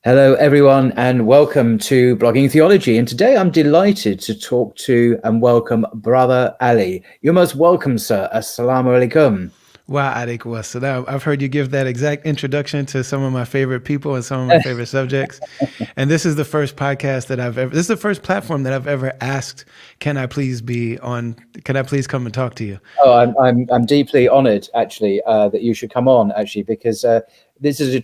Hello, everyone, and welcome to Blogging Theology. And today I'm delighted to talk to and welcome Brother Ali. You're most welcome, sir. Assalamu alaikum. Wow, Adik Wassalam. I've heard you give that exact introduction to some of my favorite people and some of my favorite subjects. And this is the first podcast that this is the first platform that I've ever asked, can I please be on, can I please come and talk to you? Oh, I'm deeply honoured, actually, that you should come on, actually, because this is you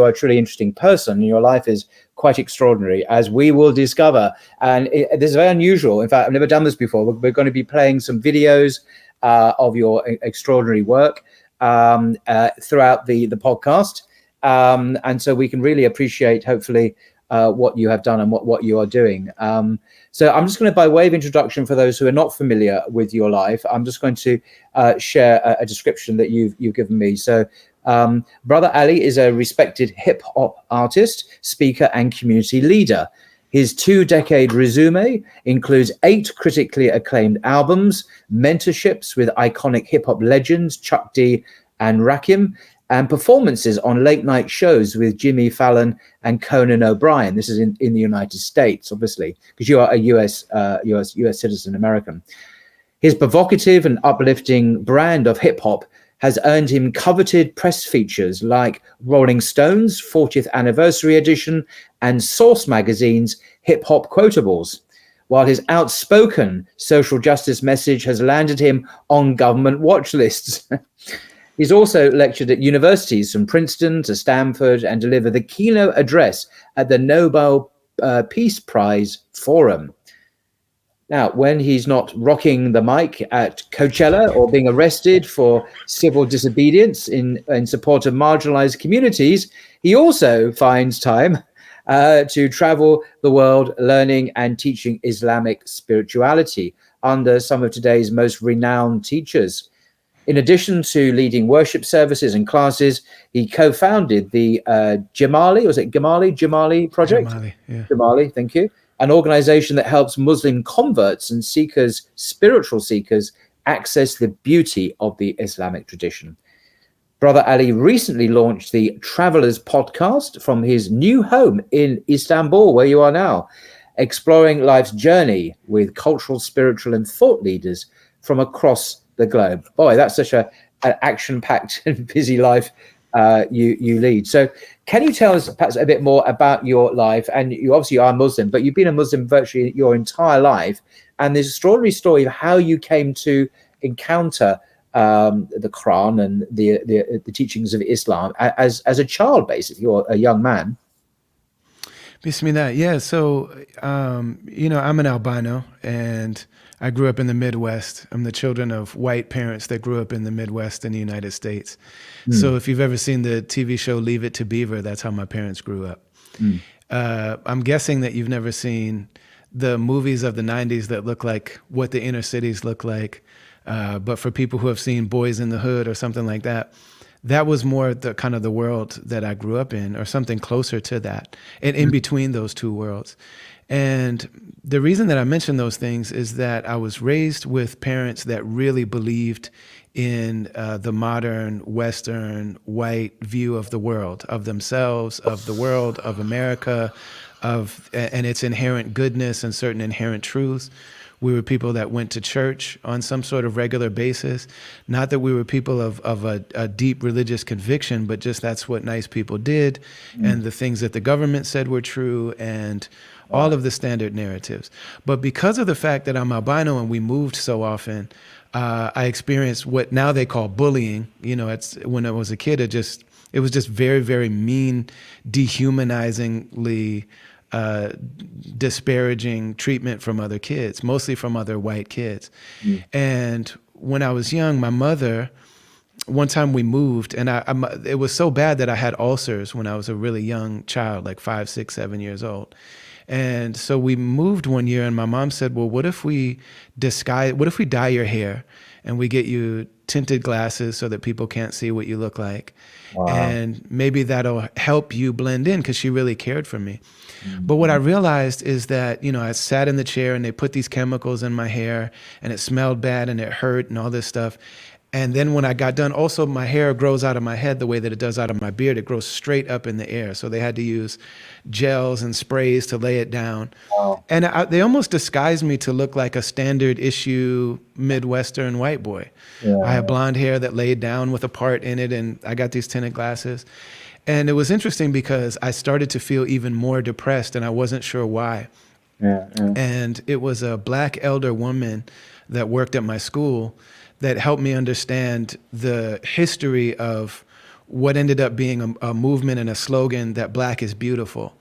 are a truly interesting person, and your life is quite extraordinary, as we will discover. And this is very unusual. In fact, I've never done this before. We're going to be playing some videos of your extraordinary work throughout the podcast, and so we can really appreciate, hopefully, what you have done and what you are doing. So I'm just going to, by way of introduction, for those who are not familiar with your life, I'm just going to share a description that you've given me. So Brother Ali is a respected hip hop artist, speaker, and community leader. His 2-decade resume includes 8 critically acclaimed albums, mentorships with iconic hip hop legends Chuck D and Rakim, and performances on late night shows with Jimmy Fallon and Conan O'Brien. This is in the United States, obviously, because you are a US citizen, American. His provocative and uplifting brand of hip hop has earned him coveted press features like Rolling Stone's 40th anniversary edition and Source magazine's Hip Hop Quotables, while his outspoken social justice message has landed him on government watch lists. He's also lectured at universities from Princeton to Stanford and delivered the keynote address at the Nobel Peace Prize Forum. Now, when he's not rocking the mic at Coachella or being arrested for civil disobedience in support of marginalized communities, he also finds time to travel the world learning and teaching Islamic spirituality under some of today's most renowned teachers. In addition to leading worship services and classes, he co-founded the Jamali Project? Jamali, yeah. Jamali, thank you. An organization that helps Muslim converts and spiritual seekers, access the beauty of the Islamic tradition. Brother Ali recently launched the Travelers podcast from his new home in Istanbul, where you are now, exploring life's journey with cultural, spiritual, and thought leaders from across the globe. Boy, that's such an action-packed and busy life you lead. So can you tell us perhaps a bit more about your life? And you obviously are Muslim, but you've been a Muslim virtually your entire life. And there's an extraordinary story of how you came to encounter the Quran and the teachings of Islam as a child, basically, or a young man. Bismillah. Yeah. So, I'm an albino and I grew up in the Midwest. I'm the children of white parents that grew up in the Midwest in the United States. So if you've ever seen the TV show Leave It to Beaver, that's how my parents grew up. I'm guessing that you've never seen the movies of the 90s that look like what the inner cities look like. But for people who have seen Boys in the Hood or something like that, that was more the kind of the world that I grew up in, or something closer to that, and in between those two worlds. And the reason that I mention those things is that I was raised with parents that really believed in the modern Western white view of the world, of themselves, of the world, of America, and its inherent goodness and certain inherent truths. We were people that went to church on some sort of regular basis. Not that we were people of a deep religious conviction, but just that's what nice people did, and the things that the government said were true, and all of the standard narratives. But because of the fact that I'm albino and we moved so often, I experienced what now they call bullying. When I was a kid, it was just very, very mean, dehumanizingly disparaging treatment from other kids, mostly from other white kids. And when I was young, my mother, one time we moved, and it was so bad that I had ulcers when I was a really young child, like 5, 6, 7 years old. And so we moved one year, and my mom said, well, what if we dye your hair and we get you tinted glasses so that people can't see what you look like? Wow. And maybe that'll help you blend in, because she really cared for me. But what I realized is that, I sat in the chair and they put these chemicals in my hair and it smelled bad and it hurt and all this stuff. And then when I got done, also my hair grows out of my head the way that it does out of my beard. It grows straight up in the air. So they had to use gels and sprays to lay it down. Wow. And they almost disguised me to look like a standard issue Midwestern white boy. I Yeah. had blonde hair that laid down with a part in it, and I got these tinted glasses. And it was interesting because I started to feel even more depressed, and I wasn't sure why. Yeah. Yeah. And it was a black elder woman that worked at my school that helped me understand the history of what ended up being a movement and a slogan that black is beautiful.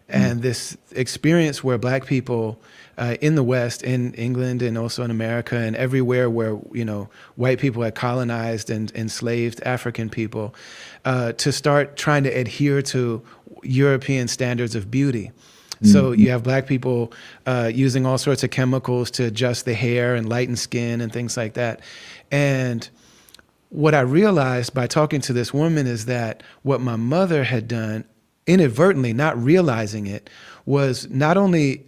And this experience where black people in the West, in England and also in America and everywhere where, you know, white people had colonized and enslaved African people, to start trying to adhere to European standards of beauty. So you have black people using all sorts of chemicals to adjust the hair and lighten skin and things like that. And what I realized by talking to this woman is that what my mother had done, inadvertently, not realizing it, was not only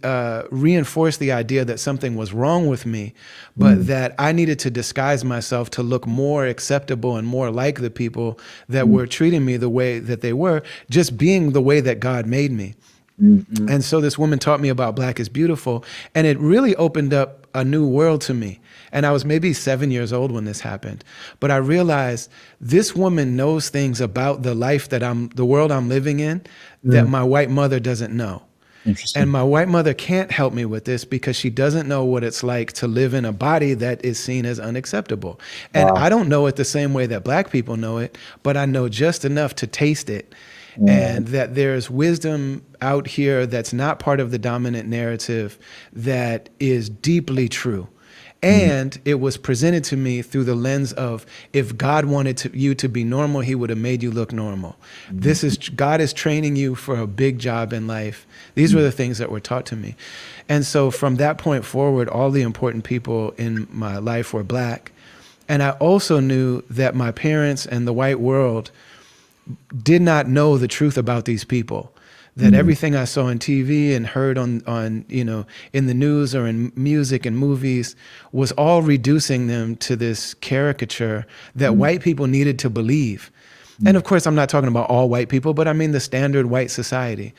reinforce the idea that something was wrong with me, but that I needed to disguise myself to look more acceptable and more like the people that were treating me the way that they were, just being the way that God made me. And so this woman taught me about Black is Beautiful, and it really opened up a new world to me. And I was maybe 7 years old when this happened, but I realized this woman knows things about the life that the world I'm living in, that my white mother doesn't know. Interesting. And my white mother can't help me with this because she doesn't know what it's like to live in a body that is seen as unacceptable. And Wow. I don't know it the same way that Black people know it, but I know just enough to taste it. And that there's wisdom out here that's not part of the dominant narrative that is deeply true. And it was presented to me through the lens of, if God wanted you to be normal, he would have made you look normal. God is training you for a big job in life. These were the things that were taught to me. And so from that point forward, all the important people in my life were Black. And I also knew that my parents and the white world did not know the truth about these people. That everything I saw on TV and heard on you know, in the news or in music and movies was all reducing them to this caricature that white people needed to believe. And of course, I'm not talking about all white people, but I mean the standard white society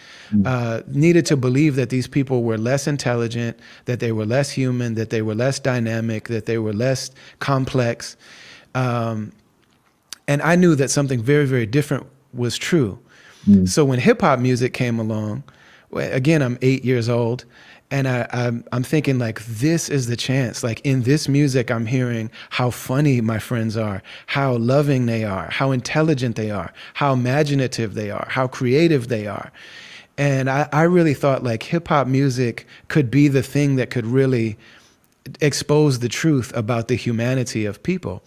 needed to believe that these people were less intelligent, that they were less human, that they were less dynamic, that they were less complex. And I knew that something very, very different was true. So when hip hop music came along, again, I'm 8 years old, and I'm thinking, like, this is the chance. Like, in this music, I'm hearing how funny my friends are, how loving they are, how intelligent they are, how imaginative they are, how creative they are. And I really thought, like, hip hop music could be the thing that could really expose the truth about the humanity of people.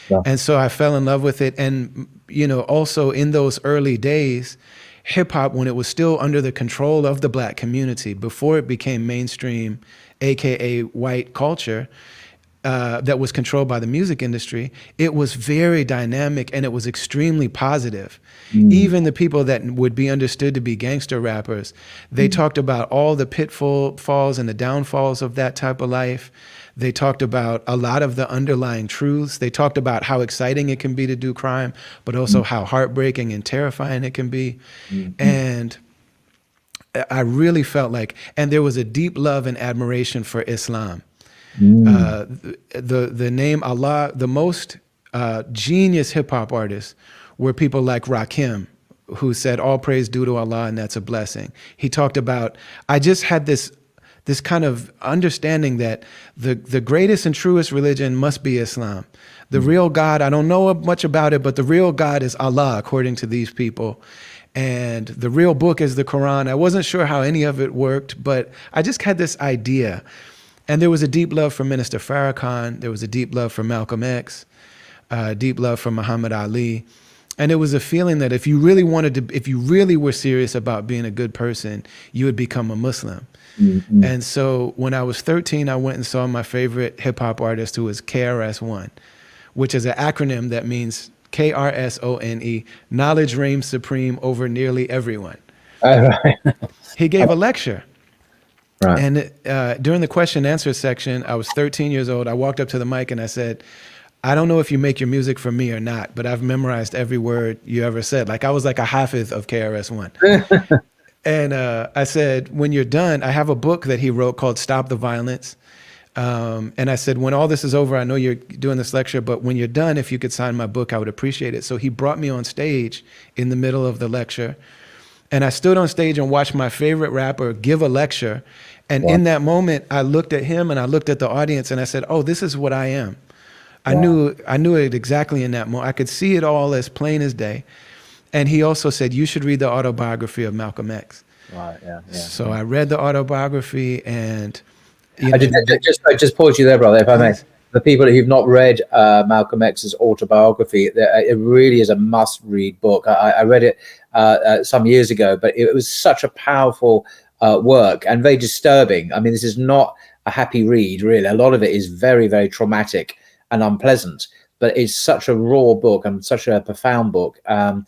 Yeah. And so I fell in love with it. And, you know, also in those early days, hip hop, when it was still under the control of the Black community, before it became mainstream, AKA white culture, that was controlled by the music industry, it was very dynamic and it was extremely positive. Even the people that would be understood to be gangster rappers, they talked about all the pitfalls and the downfalls of that type of life. They talked about a lot of the underlying truths. They talked about how exciting it can be to do crime, but also how heartbreaking and terrifying it can be. And I really felt like, and there was a deep love and admiration for Islam. The name Allah, the most genius hip hop artists were people like Rakim, who said all praise due to Allah and that's a blessing. He talked about, I just had this kind of understanding that the greatest and truest religion must be Islam. The real God, I don't know much about it, but the real God is Allah, according to these people. And the real book is the Quran. I wasn't sure how any of it worked, but I just had this idea. And there was a deep love for Minister Farrakhan. There was a deep love for Malcolm X, deep love for Muhammad Ali. And it was a feeling that if you really were serious about being a good person, you would become a Muslim. And so when I was 13, I went and saw my favorite hip hop artist, who was KRS-One, which is an acronym that means KRSONE, knowledge reigns supreme over nearly everyone. Right. He gave a lecture. Right. And during the question and answer section, I was 13 years old. I walked up to the mic and I said, I don't know if you make your music for me or not, but I've memorized every word you ever said. Like I was like a hafiz of KRS-One. And I said, when you're done, I have a book that he wrote called Stop the Violence. And I said, when all this is over, I know you're doing this lecture, but when you're done, if you could sign my book, I would appreciate it. So he brought me on stage in the middle of the lecture. And I stood on stage and watched my favorite rapper give a lecture. And Wow. in that moment, I looked at him and I looked at the audience and I said, oh, this is what I am. Wow. I knew it exactly in that moment. I could see it all as plain as day. And he also said, you should read the autobiography of Malcolm X. Right. Yeah. Yeah. So Yeah. I read the autobiography and, you I know, did just pause you there, brother, if I may. please. The people who've not read Malcolm X's autobiography, it really is a must-read book. I read it some years ago, but it was such a powerful work and very disturbing. I mean, this is not a happy read, really. A lot of it is very, very traumatic and unpleasant, but it's such a raw book and such a profound book. And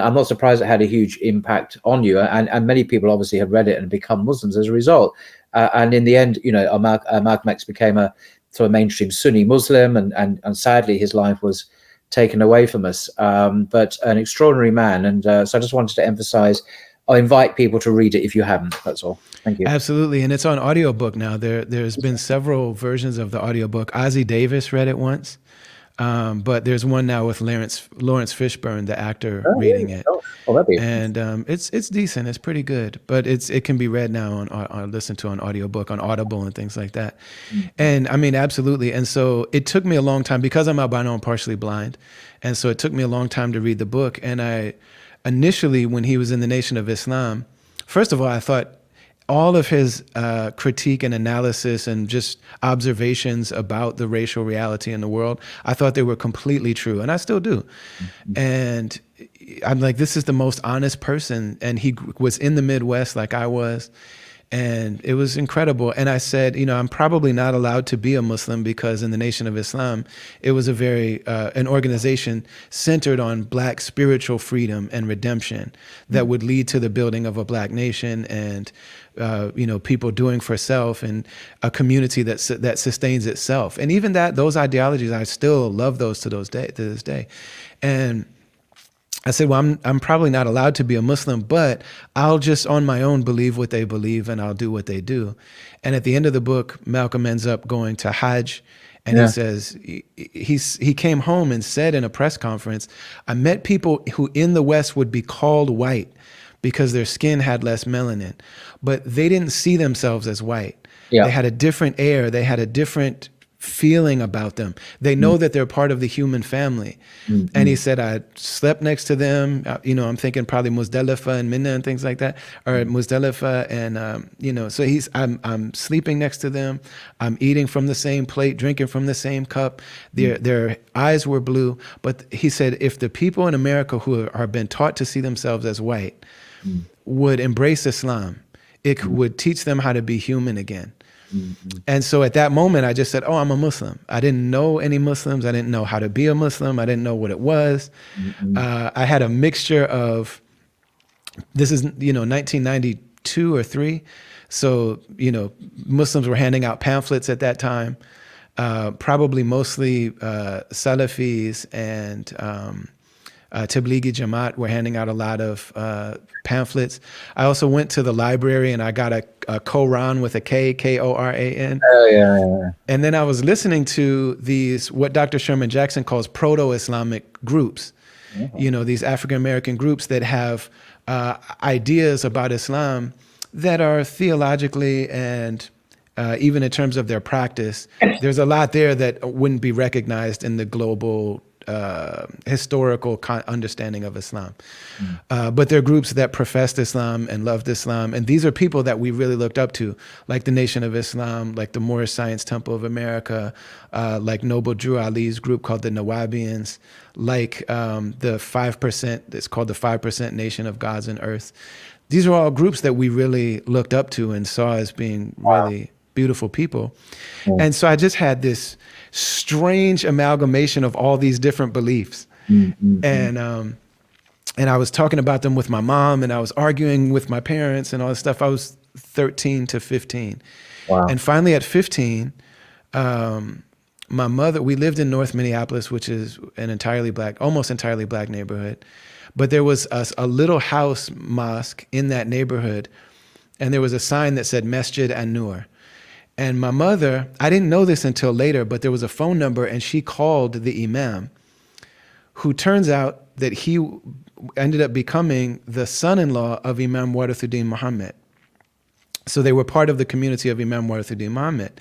I'm not surprised it had a huge impact on you. And many people obviously have read it and become Muslims as a result. And in the end, you know, Malcolm X became a sort of mainstream Sunni Muslim, and sadly his life was taken away from us. But an extraordinary man, and so I just wanted to emphasize, I invite people to read it if you haven't. That's all. Thank you. Absolutely. And it's on audiobook now. There's been several versions of the audiobook. Ozzie Davis read it once. But there's one now with Lawrence Fishburne, the actor, reading it. Oh, that'd be And it's decent. It's pretty good, but it can be read now on listened to on audiobook on Audible and things like that. And I mean, absolutely. And so it took me a long time because I'm albino and partially blind, and so it took me a long time to read the book. And I initially, when he was in the Nation of Islam, first of all, I thought all of his critique and analysis and just observations about the racial reality in the world, I thought they were completely true, and I still do. And I'm like, this is the most honest person, and he was in the Midwest like I was, and it was incredible. And I said, you know, I'm probably not allowed to be a Muslim because in the Nation of Islam, it was a very an organization centered on Black spiritual freedom and redemption that would lead to the building of a Black nation and you know, people doing for self and a community that sustains itself. And even those ideologies, I still love those to this day. And I said, well, I'm probably not allowed to be a Muslim, but I'll just on my own believe what they believe and I'll do what they do. And at the end of the book, Malcolm ends up going to Hajj, and he says, he came home and said in a press conference, I met people who in the West would be called white because their skin had less melanin, but they didn't see themselves as white. Yeah. They had a different air. They had a different feeling about them. They know that they're part of the human family. And he said, I slept next to them. You know, I'm thinking probably Muzdalifah and Minna and things like that, or Muzdalifah. And, you know, so I'm sleeping next to them. I'm eating from the same plate, drinking from the same cup. Their eyes were blue. But he said, if the people in America who are been taught to see themselves as white would embrace Islam, it would teach them how to be human again. And so at that moment, I just said, oh, I'm a Muslim. I didn't know any Muslims. I didn't know how to be a Muslim. I didn't know what it was. I had a mixture of, this is, you know, 1992 or 3. So, you know, Muslims were handing out pamphlets at that time, probably mostly Salafis and Tablighi Jamaat were handing out a lot of pamphlets. I also went to the library and I got a Koran with a K, Koran. Oh, yeah. And then I was listening to these, what Dr. Sherman Jackson calls proto-Islamic groups. You know, these African-American groups that have ideas about Islam that are theologically and even in terms of their practice, there's a lot there that wouldn't be recognized in the global historical understanding of Islam. But they're groups that professed Islam and loved Islam. And these are people that we really looked up to, like the Nation of Islam, like the Moorish Science Temple of America, like Noble Drew Ali's group called the Nawabians, like the 5%, it's called the 5% Nation of Gods and Earth. These are all groups that we really looked up to and saw as being really beautiful people. And so I just had this strange amalgamation of all these different beliefs. And I was talking about them with my mom, and I was arguing with my parents and all this stuff. I was 13 to 15. Wow. And finally at 15, my mother, we lived in North Minneapolis, which is an almost entirely black neighborhood. But there was a little house mosque in that neighborhood, and there was a sign that said Masjid An-Nur. And my mother, I didn't know this until later, but there was a phone number, and she called the imam, who turns out that he ended up becoming the son-in-law of Imam Warithuddin Muhammad. So they were part of the community of Imam Warithuddin Muhammad,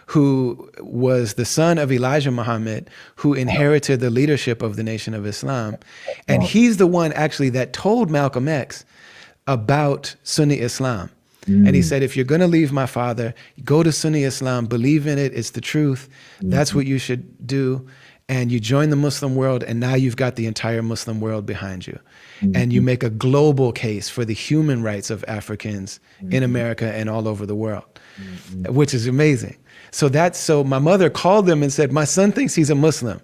who was the son of Elijah Muhammad, who inherited the leadership of the Nation of Islam. And he's the one actually that told Malcolm X about Sunni Islam. And he said, if you're going to leave my father, go to Sunni Islam, believe in it, it's the truth. That's what you should do. And you join the Muslim world, and now you've got the entire Muslim world behind you. And you make a global case for the human rights of Africans in America and all over the world, which is amazing. So my mother called them and said, my son thinks he's a Muslim.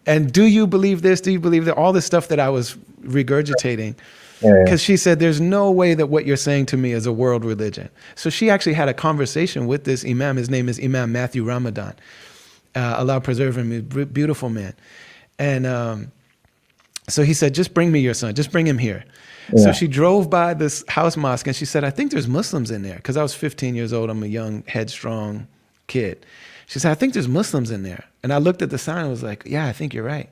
And do you believe this? Do you believe that? All the stuff that I was regurgitating. Because she said, there's no way that what you're saying to me is a world religion. So she actually had a conversation with this imam. His name is Imam Matthew Ramadan. Allah preserve him, he's a beautiful man. And so he said, just bring me your son, just bring him here. So she drove by this house mosque and she said, I think there's Muslims in there. Because I was 15 years old, I'm a young, headstrong kid. She said, I think there's Muslims in there. And I looked at the sign and was like, yeah, I think you're right.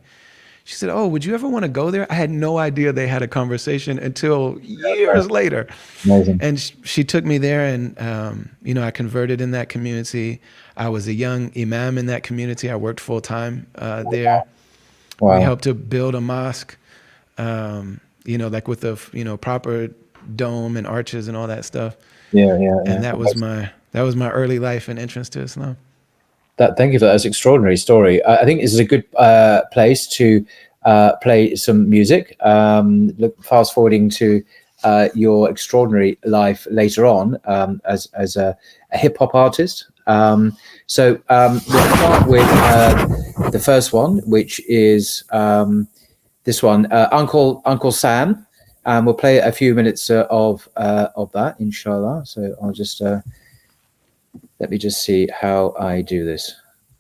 She said, oh, would you ever want to go there? I had no idea they had a conversation until years later. Amazing. And she took me there, and I converted in that community. I was a young imam in that community. I worked full time there. Wow. We helped to build a mosque, like with a proper dome and arches and all that stuff. Yeah. And that was my early life and entrance to Islam. Thank you for that. That's an extraordinary story. I think this is a good place to play some music. Fast forwarding to your extraordinary life later on as a hip hop artist. So we'll start with the first one, which is this one, Uncle Sam. We'll play a few minutes of that, inshallah. So I'll just. Let me just see how I do this.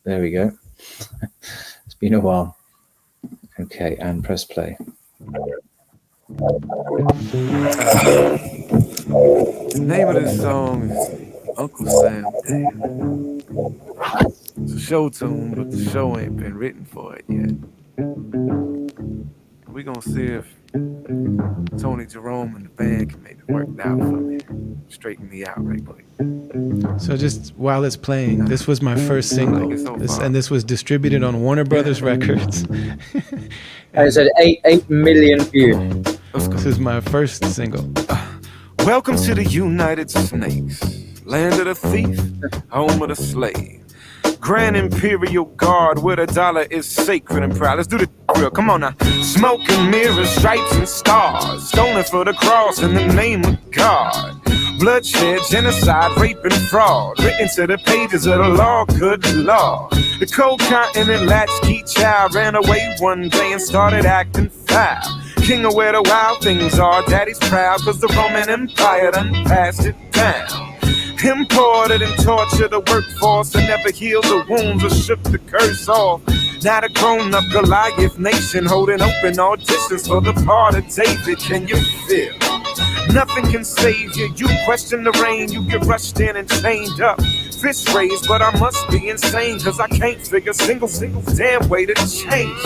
There we go. It's been a while. Okay, and press play. The name of this song is Uncle Sam. It's a show tune, but the show ain't been written for it yet. We're gonna see if Tony Jerome and the band can make it work out for me. Straighten me out right quick. So just while it's playing, this was my first single. And this was distributed on Warner Brothers Records. And it's at 8 million views. This is my first single. Welcome to the United Snakes, land of the thief, home of the slave. Grand Imperial Guard, where the dollar is sacred and proud. Let's do the real, come on now. Smoke and mirrors, stripes and stars, stolen for the cross in the name of God. Bloodshed, genocide, rape and fraud, written to the pages of the law, good law. The cold continent latchkey child ran away one day and started acting foul. King of where the wild things are, daddy's proud, cause the Roman Empire done passed it down. Imported and tortured the workforce and never healed the wounds or shook the curse off. Now the grown-up Goliath nation holding open auditions for the part of David. Can you feel? Nothing can save you. You question the rain, you get rushed in and chained up. Fist raised, but I must be insane, cause I can't figure single damn way to change.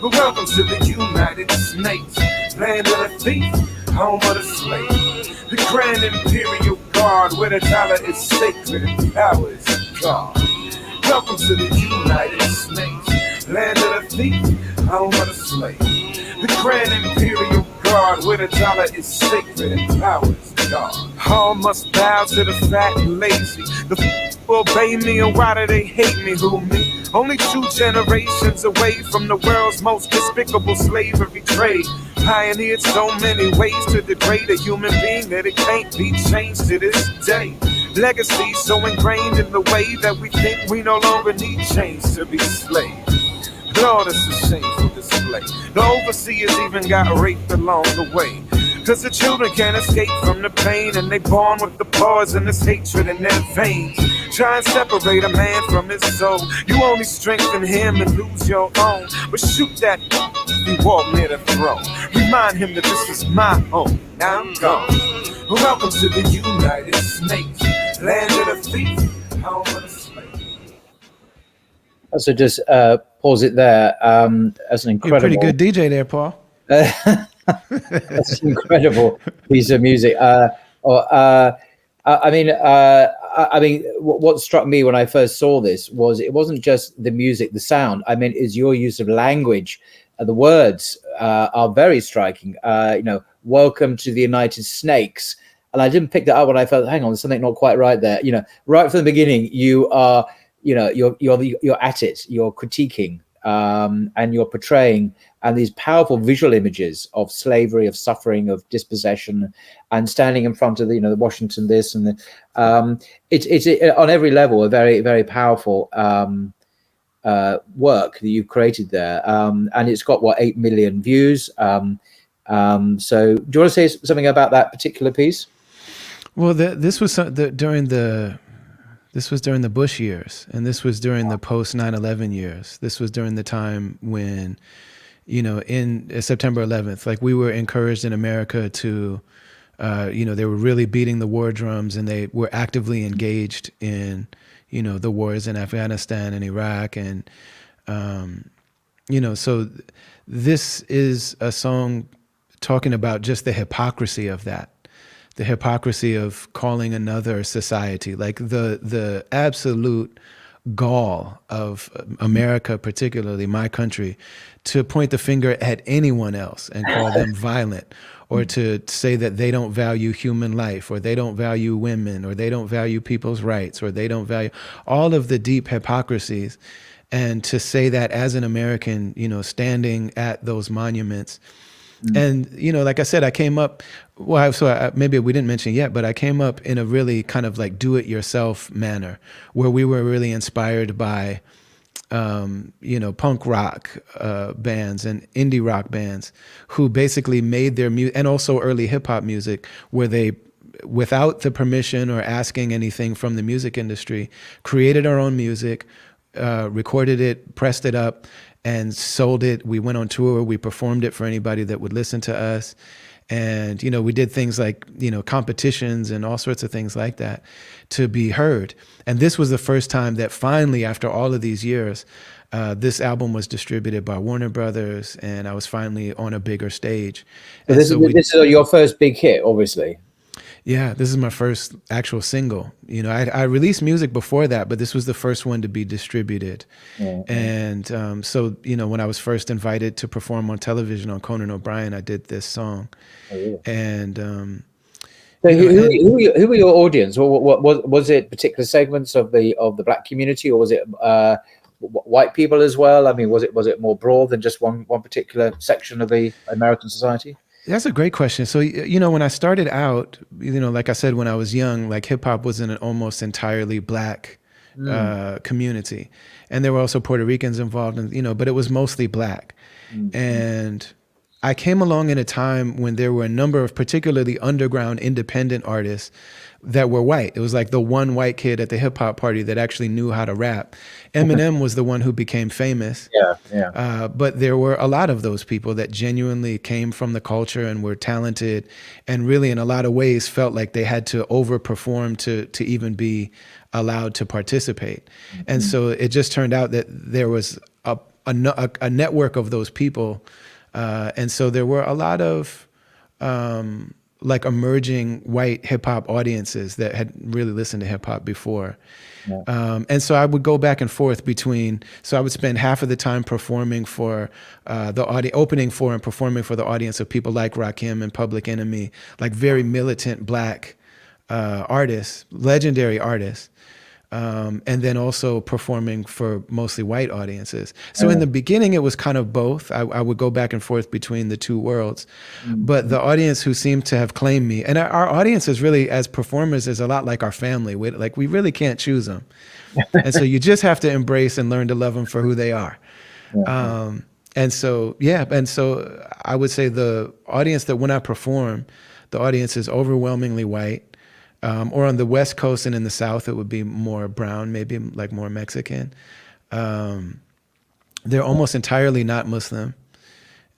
But welcome to the United Snakes, land of the thief, home of the slave. The Grand Imperial Guard, where the dollar is sacred and power is God. Welcome to the United Snakes, land of the thief, home of the slave. The Grand Imperial Guard, where the dollar is sacred and power is God. All must bow to the fat and lazy. The obey me, or why do they hate me? Who me? Only 2 generations away from the world's most despicable slavery trade. Pioneered so many ways to degrade a human being that it can't be changed to this day. Legacy so ingrained in the way that we think we no longer need chains to be slaves. Lord, it's a shameful display. The overseers even got raped along the way. Cause the children can't escape from the pain, and they born with the poisonous hatred in their veins. Try and separate a man from his soul. You only strengthen him and lose your own. But shoot that if you walk near the throne. Remind him that this is my home. Now I'm gone. Welcome to the United Snakes, land of the thief, home of the slave. So just pause it there. As an incredible, You're a pretty good DJ there, Paul. that's an incredible piece of music. I mean, what struck me when I first saw this was it wasn't just the music, the sound. I mean, is your use of language. The words are very striking. Welcome to the United Snakes. And I didn't pick that up when I felt, hang on, there's something not quite right there. Right from the beginning, you are, you're at it, you're critiquing, and you're portraying, and these powerful visual images of slavery, of suffering, of dispossession, and standing in front of the Washington this and the, it's on every level a very, very powerful work that you've created there, and it's got 8 million views. So do you want to say something about that particular piece? Well, this was during the Bush years, and this was during the post 9/11 years. This was during the time when, in September 11th, like we were encouraged in America to, they were really beating the war drums, and they were actively engaged in, the wars in Afghanistan and Iraq, and so this is a song talking about just the hypocrisy of that. The hypocrisy of calling another society, like the absolute gall of America, particularly my country, to point the finger at anyone else and call them violent, or to say that they don't value human life, or they don't value women, or they don't value people's rights, or they don't value all of the deep hypocrisies. And to say that as an American, standing at those monuments. And, like I said, I came up, maybe we didn't mention yet, but I came up in a really kind of like do-it-yourself manner, where we were really inspired by, punk rock bands and indie rock bands who basically made their music, and also early hip-hop music, where they, without the permission or asking anything from the music industry, created our own music, recorded it, pressed it up, and sold it. We went on tour. We performed it for anybody that would listen to us. And, we did things like, competitions and all sorts of things like that to be heard. And this was the first time that finally, after all of these years, this album was distributed by Warner Brothers, and I was finally on a bigger stage. So this is your first big hit, obviously. Yeah, this is my first actual single. I released music before that, but this was the first one to be distributed. Mm-hmm. And so, when I was first invited to perform on television on Conan O'Brien, I did this song. Oh, yeah. And so who were your audience? What was it? Particular segments of the Black community, or was it white people as well? I mean, was it more broad than just one particular section of the American society? That's a great question. So, when I started out, like I said, when I was young, like hip hop was in an almost entirely Black community. And there were also Puerto Ricans involved, but it was mostly Black. Mm-hmm. And I came along in a time when there were a number of particularly underground independent artists that were white. It was like the one white kid at the hip hop party that actually knew how to rap. Eminem was the one who became famous. Yeah. But there were a lot of those people that genuinely came from the culture and were talented, and really in a lot of ways felt like they had to overperform to even be allowed to participate. Mm-hmm. And so it just turned out that there was a network of those people. And so there were a lot of like emerging white hip hop audiences that had really listened to hip hop before. Yeah. And so I would go back and forth so I would spend half of the time performing for the audience, opening for and performing for the audience of people like Rakim and Public Enemy, like very militant Black artists, legendary artists. And then also performing for mostly white audiences. So in the beginning, it was kind of both. I would go back and forth between the two worlds. Mm-hmm. But the audience who seemed to have claimed me, and our audience is really, as performers, is a lot like our family. We really can't choose them. And so you just have to embrace and learn to love them for who they are. Yeah. And so I would say the audience that when I perform, the audience is overwhelmingly white. Or on the West Coast and in the South, it would be more brown, maybe like more Mexican. They're almost entirely not Muslim.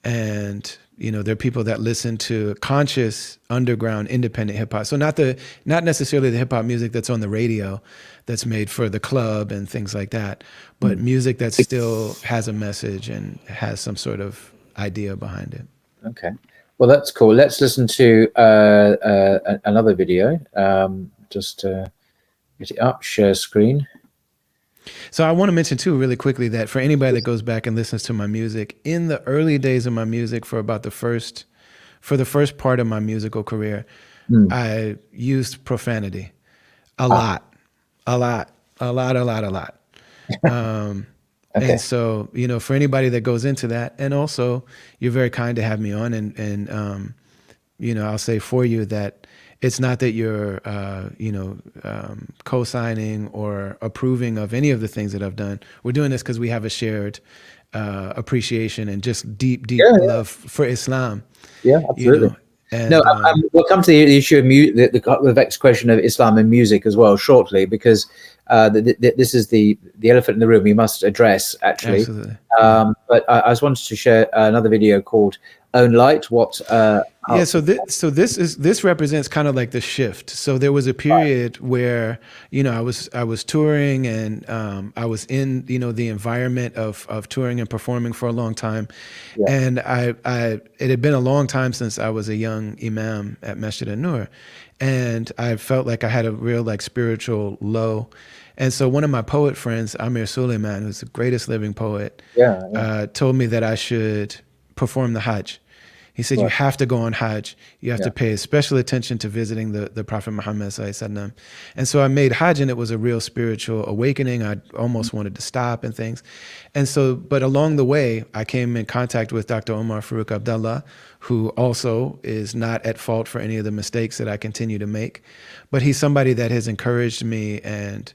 And, there are people that listen to conscious, underground, independent hip hop. So not necessarily the hip hop music that's on the radio, that's made for the club and things like that, but music that still has a message and has some sort of idea behind it. Okay. Well, that's cool. Let's listen to another video. Just get it up, share screen. So I want to mention too, really quickly, that for anybody that goes back and listens to my music, in the early days of my music, for the first part of my musical career, I used profanity a lot. Okay. And so, for anybody that goes into that, and also you're very kind to have me on, and I'll say for you that it's not that you're, co-signing or approving of any of the things that I've done. We're doing this because we have a shared appreciation and just deep love for Islam. Yeah, absolutely. And, we'll come to the issue of the vexed question of Islam and music as well shortly, because this is the elephant in the room we must address, actually. Absolutely. But I just wanted to share another video called "Own Light." So this represents kind of like the shift. So there was a period where I was touring, and I was in the environment of touring and performing for a long time, and it had been a long time since I was a young imam at Masjid an-Nur, and I felt like I had a real spiritual low. And so one of my poet friends, Amir Suleiman, who's the greatest living poet, told me that I should perform the Hajj. He said, you have to go on Hajj. You have to pay special attention to visiting the Prophet Muhammad sallallahu alaihi wasallam. And so I made Hajj, and it was a real spiritual awakening. I almost wanted to stop and things. And so, but along the way, I came in contact with Dr. Omar Farouk Abdallah, who also is not at fault for any of the mistakes that I continue to make. But he's somebody that has encouraged me, and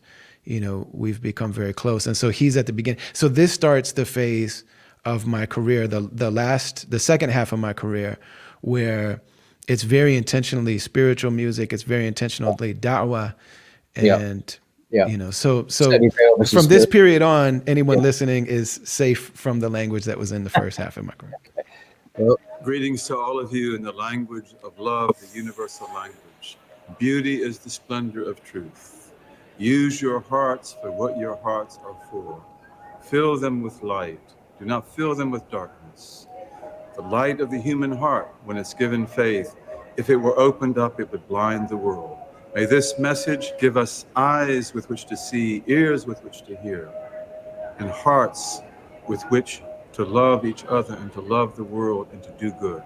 we've become very close. And so he's at the beginning. So this starts the phase of my career, the second half of my career, where it's very intentionally spiritual music. It's very intentionally da'wah, and so from this period on, anyone listening is safe from the language that was in the first half of my career. Well, greetings to all of you in the language of love, the universal language. Beauty is the splendor of truth. Use your hearts for what your hearts are for. Fill them with light. Do not fill them with darkness. The light of the human heart, when it's given faith, if it were opened up, it would blind the world. May this message give us eyes with which to see, ears with which to hear, and hearts with which to love each other and to love the world and to do good.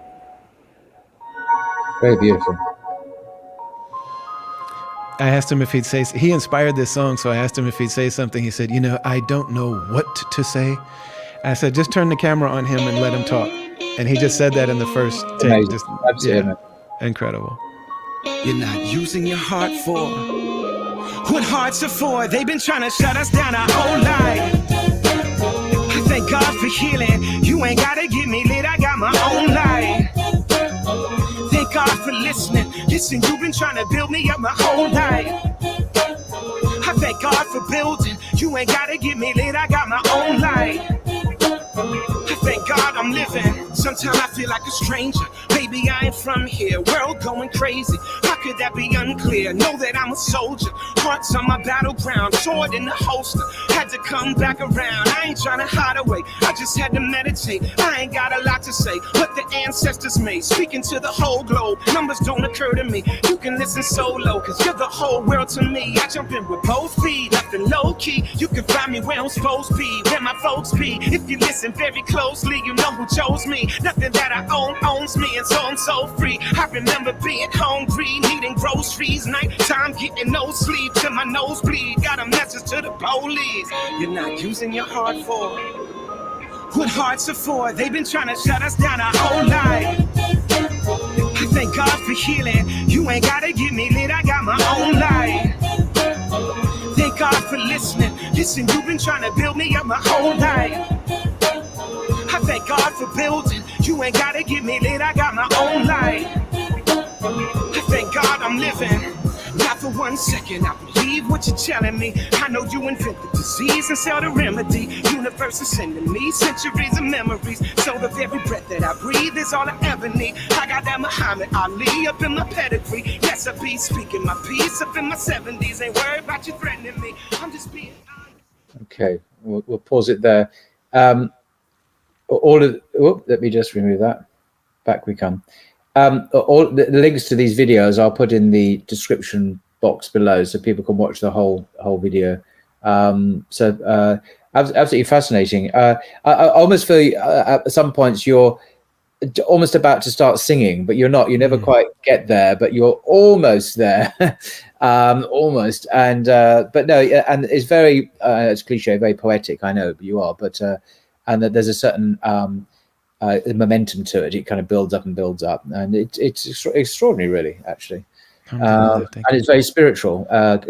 Very beautiful. I asked him if he'd say, he inspired this song, so I asked him if he'd say something. He said, I don't know what to say. I said, just turn the camera on him and let him talk. And he just said that in the first take. Just, incredible. You're not using your heart for what hearts are for. They've been trying to shut us down our whole life. I thank God for healing. You ain't gotta get me lit, I got my own life. Thank God for listening. Listen, you've been trying to build me up my whole life. I thank God for building. You ain't gotta get me lit, I got my own life. I thank God I'm living. Sometimes I feel like a stranger. Baby, I ain't from here. World going crazy. How could that be unclear? Know that I'm a soldier. Hearts on my battleground. Sword in the holster. Had to come back around. I ain't trying to hide away. I just had to meditate. I ain't got a lot to say. What the ancestors made. Speaking to the whole globe. Numbers don't occur to me. You can listen solo. Cause you're the whole world to me. I jump in with both feet. Nothing low key. You can find me where I'm supposed to be. Where my folks be. If you listen very closely, you know who chose me. Nothing that I own owns me, and so I'm so free. I remember being hungry, needing groceries, nighttime getting no sleep till my nose bleed. Got a message to the police. You're not using your heart for what hearts are for. They've been trying to shut us down our whole life. I thank God for healing. You ain't gotta get me lit, I got my own life. Thank God for listening. Listen, you've been trying to build me up my whole life. I thank God for building. You ain't gotta get me lit, I got my own life. I thank God I'm living. Not 1 second, I believe what you're telling me. I know you invented disease and sell the remedy. Universe is sending me centuries of memories. So the very breath that I breathe is all I ever need. I got that Muhammad Ali up in my pedigree. Yes, I be speaking my piece up in my 70s. Ain't worried about you threatening me. I'm just being honest. Okay, we'll pause it there. Let me just remove that. Back we come. All the links to these videos I'll put in the description box below, so people can watch the whole video. Absolutely fascinating. I almost feel at some points you're almost about to start singing, but you're not. You never quite get there, but you're almost there. Almost. And but no, and it's very it's cliche, very poetic. I know you are, but and that there's a certain momentum to it. It kind of builds up and builds up, and it's extraordinary, really, actually. And it's very spiritual,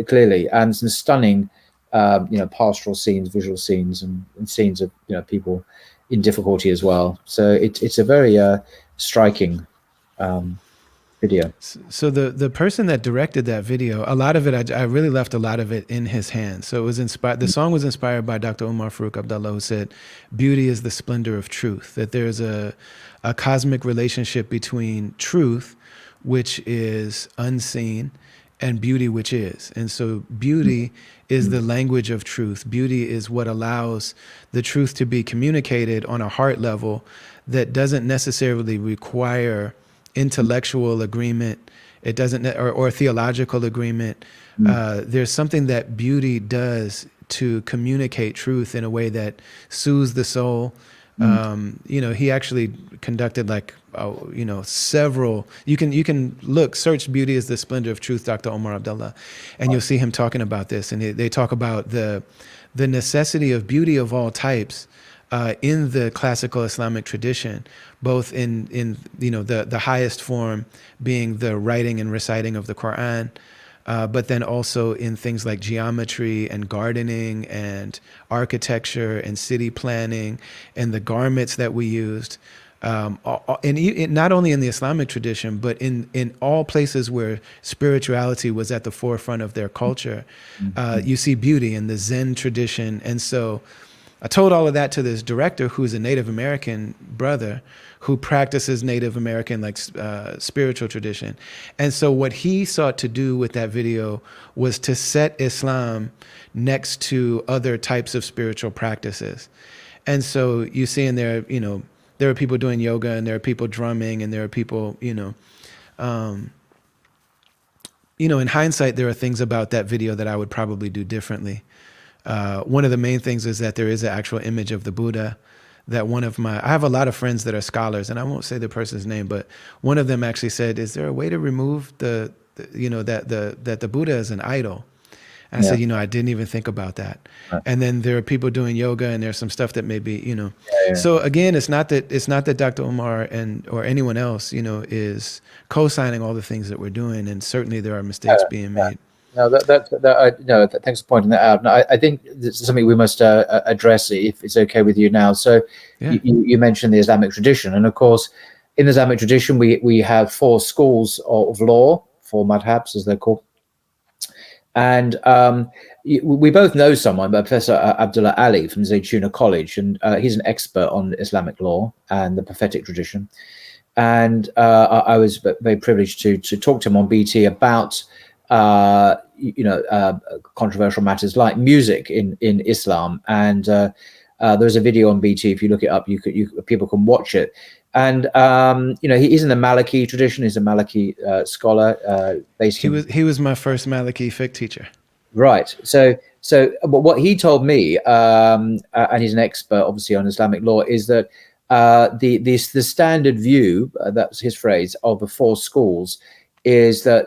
clearly, and some stunning, pastoral scenes, visual scenes, and scenes of people in difficulty as well. So it's a very striking video. So the person that directed that video, a lot of it, I really left a lot of it in his hands. So it was inspired. The song was inspired by Dr. Umar Farouk Abdullah, who said, "Beauty is the splendor of truth." That there's a cosmic relationship between truth, which is unseen, and beauty, which is. And so beauty is the language of truth. Beauty is what allows the truth to be communicated on a heart level that doesn't necessarily require intellectual agreement. It doesn't, or theological agreement. There's something that beauty does to communicate truth in a way that soothes the soul. He actually conducted several, you can search "Beauty is the Splendor of Truth," Dr. Omar Abdullah, and you'll see him talking about this. And they talk about the necessity of beauty of all types in the classical Islamic tradition, both in the highest form being the writing and reciting of the Quran, but then also in things like geometry and gardening and architecture and city planning and the garments that we used. And not only in the Islamic tradition, but in all places where spirituality was at the forefront of their culture, you see beauty in the Zen tradition. And so I told all of that to this director, who's a Native American brother who practices Native American spiritual tradition. And so what he sought to do with that video was to set Islam next to other types of spiritual practices. And so you see in there, there are people doing yoga, and there are people drumming, and there are people, in hindsight, there are things about that video that I would probably do differently. One of the main things is that there is an actual image of the Buddha that I have a lot of friends that are scholars, and I won't say the person's name, but one of them actually said, "Is there a way to remove that the Buddha is an idol?" And I said, I didn't even think about that. Right. And then there are people doing yoga, and there's some stuff that maybe, So again, it's not that Dr. Umar or anyone else, is co-signing all the things that we're doing, and certainly there are mistakes being made. No, thanks for pointing that out. No, I think this is something we must address, if it's okay with you now. So you mentioned the Islamic tradition, and of course, in the Islamic tradition, we have 4 schools of law, 4 madhabs as they're called. And we both know someone, Professor Abdullah Ali from Zaytuna College, and he's an expert on Islamic law and the prophetic tradition. And I was very privileged to talk to him on BT about controversial matters like music in Islam. And there's a video on BT. If you look it up, people can watch it. And he's in the Maliki tradition. He's a Maliki scholar. He was my first Maliki fiqh teacher. Right. So what he told me, and he's an expert, obviously, on Islamic law, is that the standard view, that's his phrase, of the 4 schools is that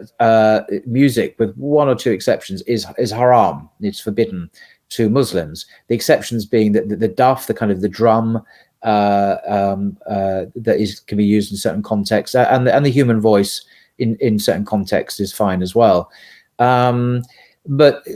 music, with 1 or 2 exceptions, is haram. It's forbidden to Muslims. The exceptions being that the daf, the kind of the drum, that can be used in certain contexts, and the human voice in certain contexts is fine as well. But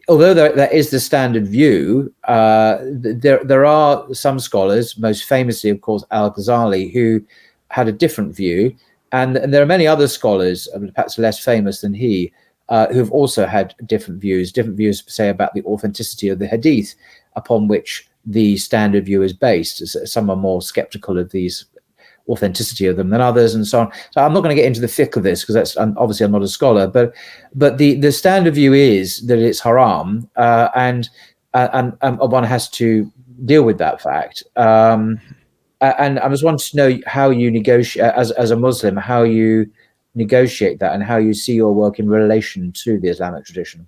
although that is the standard view, there are some scholars, most famously, of course, Al-Ghazali, who had a different view. And there are many other scholars, perhaps less famous than he, who've also had different views, say, about the authenticity of the hadith, upon which the standard view is based. Some are more skeptical of these authenticity of them than others, and so on. So I'm not going to get into the thick of this because that's obviously I'm not a scholar, but the standard view is that it's haram, and one has to deal with that fact. And I just wanted to know how you negotiate as a Muslim, how you negotiate that, and how you see your work in relation to the Islamic tradition.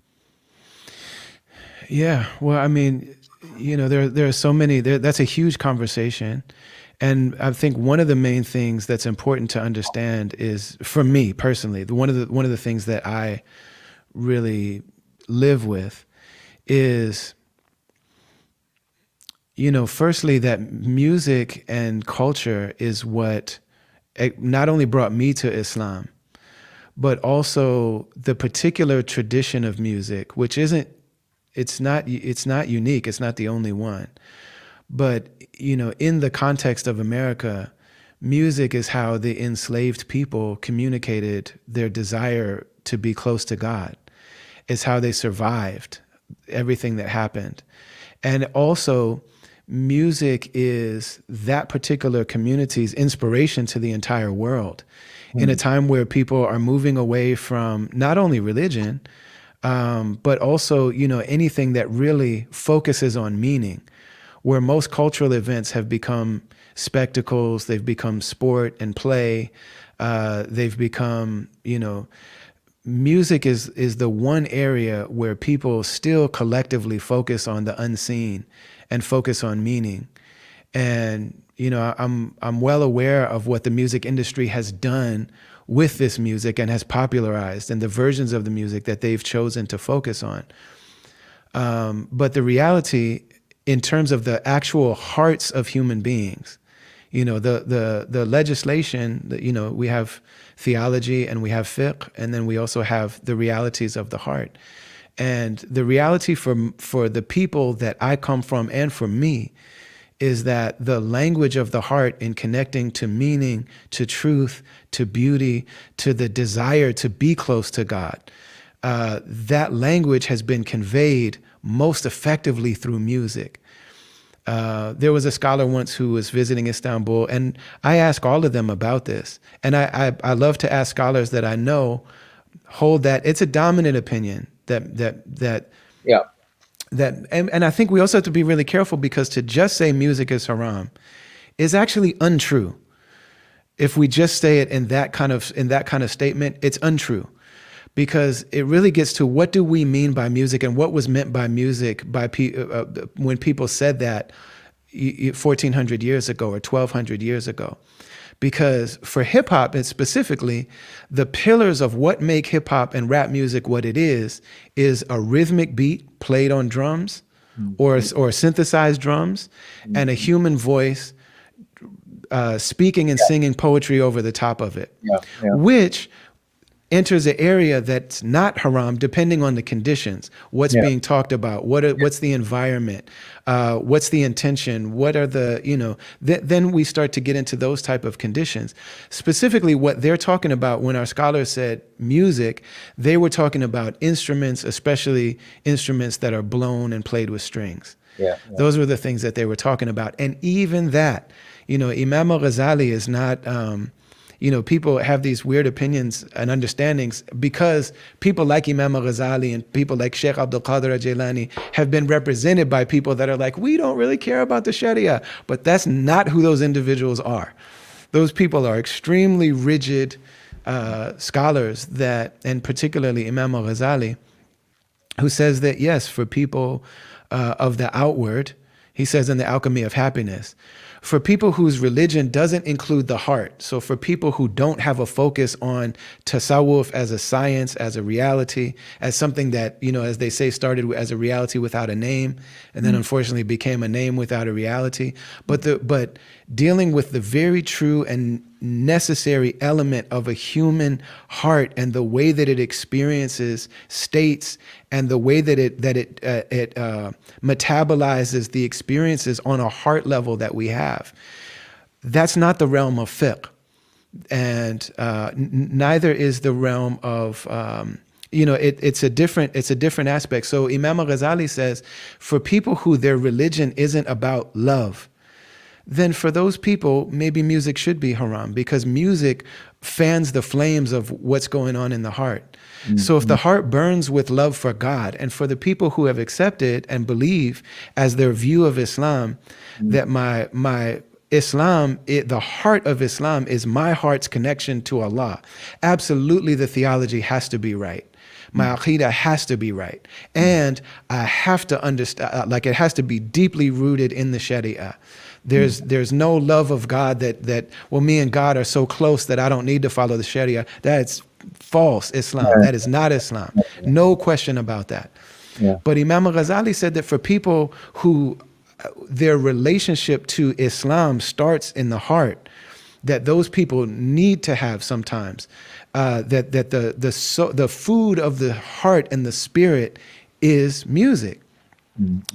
Yeah, well, I mean, there are so many. That's a huge conversation, and I think one of the main things that's important to understand is, for me personally, one of the things that I really live with is, firstly, that music and culture is what not only brought me to Islam, but also the particular tradition of music, which it's not unique. It's not the only one. But, in the context of America, music is how the enslaved people communicated their desire to be close to God. It's how they survived everything that happened. And also, music is that particular community's inspiration to the entire world. In a time where people are moving away from not only religion, but also, anything that really focuses on meaning, where most cultural events have become spectacles, they've become sport and play, they've become, music is the one area where people still collectively focus on the unseen and focus on meaning. And, I'm well aware of what the music industry has done with this music and has popularized, and the versions of the music that they've chosen to focus on. But the reality, in terms of the actual hearts of human beings, the legislation, we have theology and we have fiqh, and then we also have the realities of the heart. And the reality for the people that I come from and for me is that the language of the heart in connecting to meaning, to truth, to beauty, to the desire to be close to God, that language has been conveyed most effectively through music. There was a scholar once who was visiting Istanbul, and I ask all of them about this. And I love to ask scholars that I know hold that it's a dominant opinion that Yeah. And I think we also have to be really careful, because to just say music is haram is actually untrue. If we just say it in that kind of statement, it's untrue, because it really gets to what do we mean by music and what was meant by music by when people said that 1,400 years ago or 1,200 years ago. Because for hip hop, and specifically, the pillars of what make hip hop and rap music what it is a rhythmic beat played on drums or synthesized drums, and a human voice speaking and singing poetry over the top of it, which enters an area that's not haram depending on the conditions. What's being talked about? What's the environment? What's the intention? What are the, then we start to get into those type of conditions. Specifically, what they're talking about when our scholars said music, they were talking about instruments, especially instruments that are blown and played with strings. Those were the things that they were talking about. And even that, Imam al-Ghazali is not, people have these weird opinions and understandings because people like Imam al-Ghazali and people like Sheikh Abdul Qadir al-Jilani have been represented by people that are like, we don't really care about the Sharia. But that's not who those individuals are. Those people are extremely rigid scholars and particularly Imam al-Ghazali, who says that, yes, for people of the outward, he says in The Alchemy of Happiness, for people whose religion doesn't include the heart, so for people who don't have a focus on tasawwuf as a science, as a reality, as something that, as they say, started as a reality without a name, and then unfortunately became a name without a reality, but dealing with the very true and necessary element of a human heart and the way that it experiences states and the way that it metabolizes the experiences on a heart level that we have. That's not the realm of fiqh, and neither is the realm of it's a different aspect. So Imam al-Ghazali says, for people who their religion isn't about love, then for those people, maybe music should be haram, because music fans the flames of what's going on in the heart. So if the heart burns with love for God, and for the people who have accepted and believe as their view of Islam, that my Islam, the heart of Islam is my heart's connection to Allah. Absolutely, the theology has to be right. My aqidah has to be right. And I have to understand, like, it has to be deeply rooted in the Sharia. There's no love of God that well, me and God are so close that I don't need to follow the Sharia. That's false Islam. That is not Islam. No question about that. Yeah. But Imam al-Ghazali said that for people who their relationship to Islam starts in the heart, that those people need to have sometimes that the food of the heart and the spirit is music.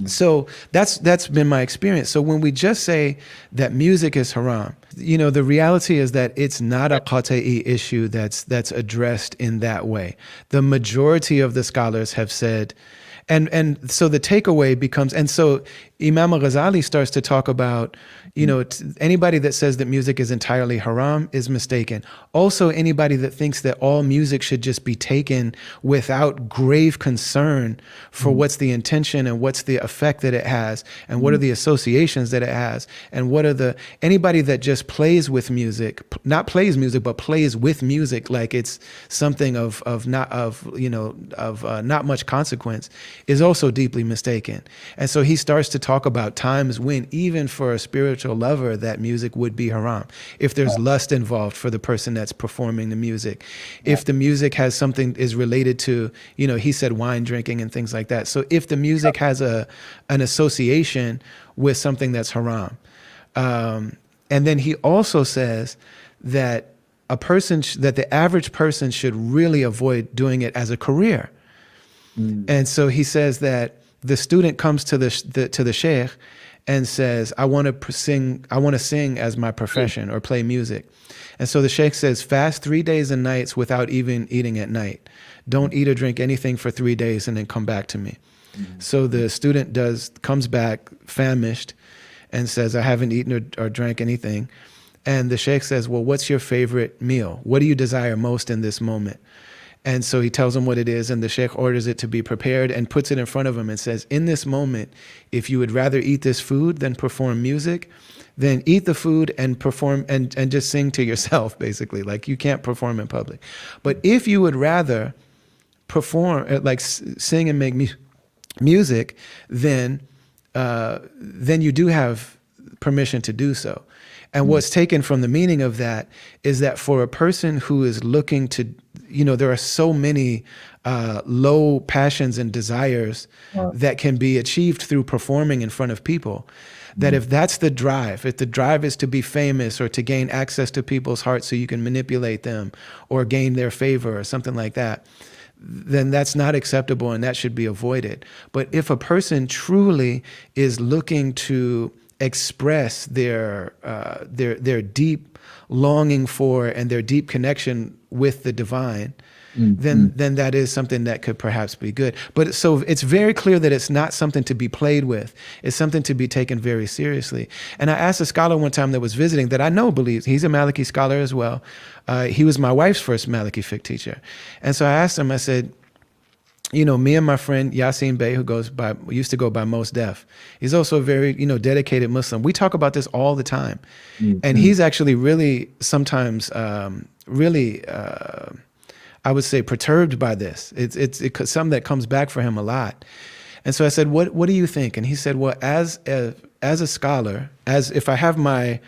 So that's been my experience. So when we just say that music is haram, the reality is that it's not a qat'i issue that's addressed in that way. The majority of the scholars have said, and so the takeaway becomes, and so Imam al-Ghazali starts to talk about, anybody that says that music is entirely haram is mistaken. Also, anybody that thinks that all music should just be taken without grave concern for what's the intention and what's the effect that it has, and what are the associations that it has, and what are anybody that just plays with music, not plays music, but plays with music like it's something of not much consequence, is also deeply mistaken. And so he starts to talk about times when, even for a spiritual lover, that music would be haram. If there's lust involved for the person that's performing the music, if the music has something is related to, he said wine drinking and things like that. So if the music has an association with something that's haram. And then he also says that that the average person should really avoid doing it as a career. And so he says that the student comes to the sheikh and says, I want to sing as my profession or play music. And so the sheikh says, fast 3 days and nights without even eating at night. Don't eat or drink anything for 3 days and then come back to me. So the student comes back famished and says, I haven't eaten or drank anything. And the sheikh says, well, what's your favorite meal? What do you desire most in this moment? And so he tells him what it is, and the sheikh orders it to be prepared and puts it in front of him and says, in this moment, if you would rather eat this food than perform music, then eat the food and perform and just sing to yourself, basically. Like, you can't perform in public. But if you would rather perform, sing and make music, then you do have permission to do so. And what's taken from the meaning of that is that for a person who is looking to, there are so many low passions and desires that can be achieved through performing in front of people, that if that's the drive, if the drive is to be famous or to gain access to people's hearts so you can manipulate them or gain their favor or something like that, then that's not acceptable and that should be avoided. But if a person truly is looking to express their deep longing for and their deep connection with the divine, then that is something that could perhaps be good. But so it's very clear that it's not something to be played with. It's something to be taken very seriously. And I asked a scholar one time that was visiting that I know believes, he's a Maliki scholar as well. He was my wife's first Maliki fiqh teacher. And so I asked him, I said, me and my friend Yasin Bey, who used to go by Most Def, he's also a very, dedicated Muslim. We talk about this all the time. And he's actually really sometimes I would say perturbed by this. It's something that comes back for him a lot. And so I said, what do you think? And he said, well, as a scholar, as if I have my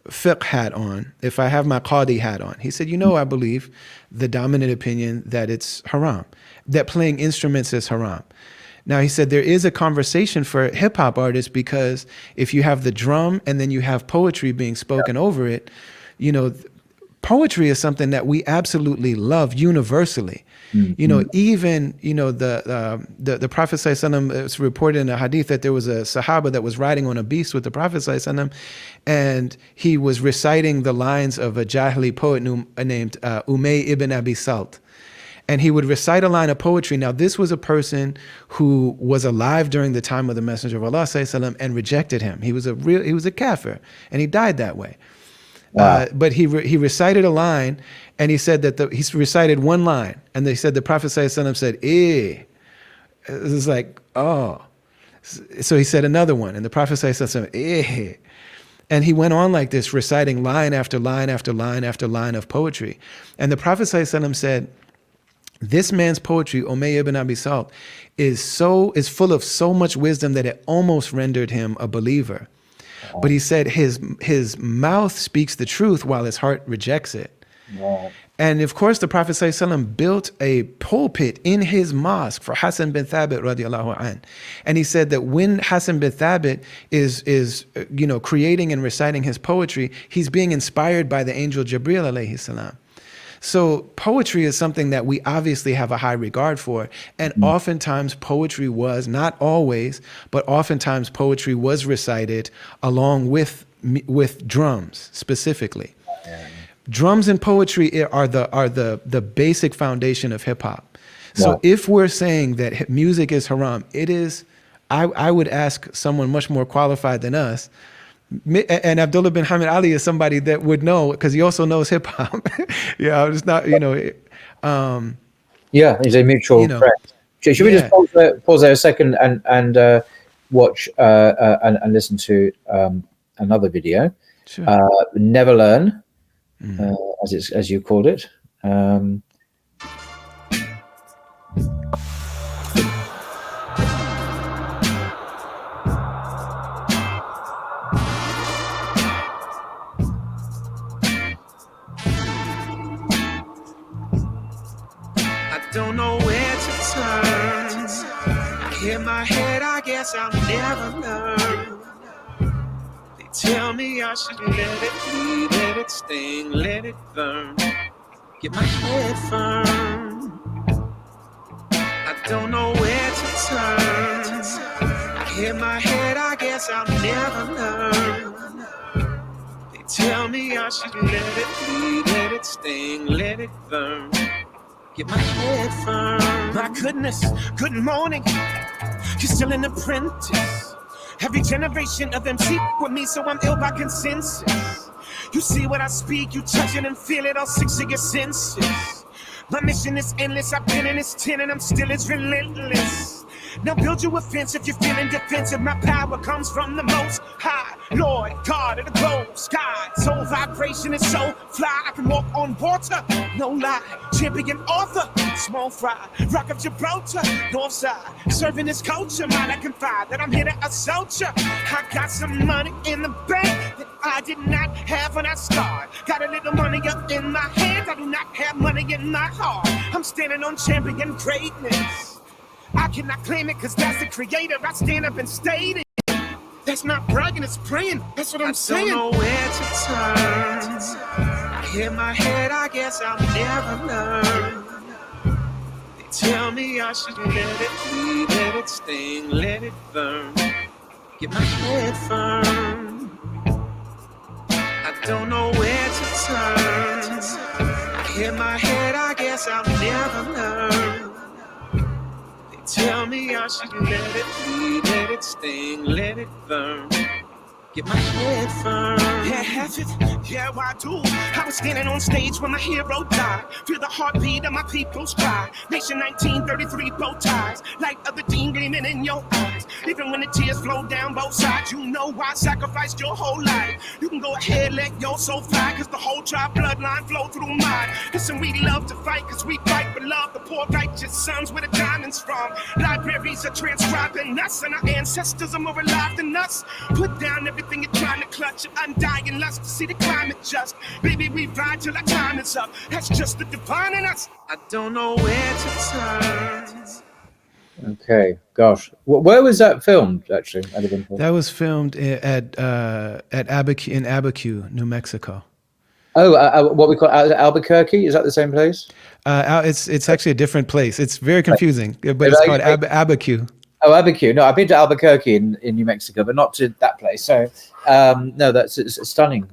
fiqh hat on, if I have my qadi hat on, he said, I believe the dominant opinion that it's haram, that playing instruments is haram. Now, he said there is a conversation for hip hop artists, because if you have the drum and then you have poetry being spoken over it, poetry is something that we absolutely love universally. Even the Prophet ﷺ, it's reported in a hadith that there was a Sahaba that was riding on a beast with the Prophet ﷺ, and he was reciting the lines of a Jahili poet named Umay ibn Abi Salt. and he would recite a line of poetry. Now, this was a person who was alive during the time of the Messenger of Allah sallallahu and rejected him. He was a kafir, and he died that way. Wow. But he recited a line, and he said that he recited one line, and they said the Prophet sallallahu said, "Eh." It was like, oh. So he said another one, and the Prophet sallallahu "Eh." And he went on like this, reciting line after line after line after line of poetry. And the Prophet ﷺ said, this man's poetry, Umayyah ibn Abi Salt, is full of so much wisdom that it almost rendered him a believer. Wow. But he said his mouth speaks the truth while his heart rejects it. Wow. And of course, the Prophet ﷺ built a pulpit in his mosque for Hassan bin Thabit radiallahu anh. And he said that when Hassan bin Thabit is creating and reciting his poetry, he's being inspired by the angel Jibreel alayhi salam. So poetry is something that we obviously have a high regard for. And oftentimes poetry was, not always, but oftentimes poetry was recited along with drums specifically. Drums and poetry are the basic foundation of hip hop. So Wow. if we're saying that music is haram, it is, I would ask someone much more qualified than us. And Abdullah bin Hamid Ali is somebody that would know, because he also knows hip hop. Yeah, it's not, Yeah, he's a mutual friend. Should we just pause there a second and watch and listen to another video? Sure. Never Learn. As you called it. I don't know where to turn. I hit my head, I guess I'll never learn. They tell me I should let it bleed, let it sting, let it burn. Get my head firm. I don't know where to turn. I hit my head, I guess I'll never learn. They tell me I should let it bleed, let it sting, let it burn. Get my head firm. My goodness, good morning. You're still an apprentice. Every generation of MC with me, so I'm ill by consensus. You see what I speak, you touch it and feel it, all six of your senses. My mission is endless, I've been in this 10 and I'm still as relentless. Now build you a fence if you're feeling defensive. My power comes from the most high, Lord, God of the globe, sky. Soul vibration is so fly, I can walk on water, no lie. Champion author, small fry, rock of Gibraltar, north side. Serving this culture, mind I confide that I'm here to assault ya. I got some money in the bank that I did not have when I started. Got a little money up in my hands, I do not have money in my heart. I'm standing on champion greatness. I cannot claim it cause that's the creator. I stand up and state it. That's not bragging, it's praying. That's what I'm saying. I don't know where to turn. I hit my head, I guess I'll never learn. They tell me I should let it bleed, let it sting, let it burn. Get my head firm. I don't know where to turn. I hit my head, I guess I'll never learn. Tell me I should let it bleed, let it sting, let it burn. Get my head firm. Yeah, have it. Yeah, I do. I was standing on stage when my hero died. Feel the heartbeat of my people's cry. Nation 1933 bow ties. Light of the dean gleaming in your eyes. Even when the tears flow down both sides, you know I sacrificed your whole life. You can go ahead, let your soul fly, cause the whole tribe bloodline flow through mine. Listen, we love to fight, cause we fight for love. The poor righteous sons where the diamonds from. Libraries are transcribing us, and our ancestors are more alive than us. Put down everything you're trying to clutch, your undying lust to see the climate just. Baby, we ride till our time is up. That's just the divine in us. I don't know where to turn. Okay, gosh, where was that filmed? Actually, that was filmed at Abiquiu, New Mexico. Oh, what we call Albuquerque? Is that the same place? It's actually a different place. It's very confusing, but it's called Abiquiu. Oh, Abiquiu. No, I've been to Albuquerque in New Mexico, but not to that place. So, no, it's stunning.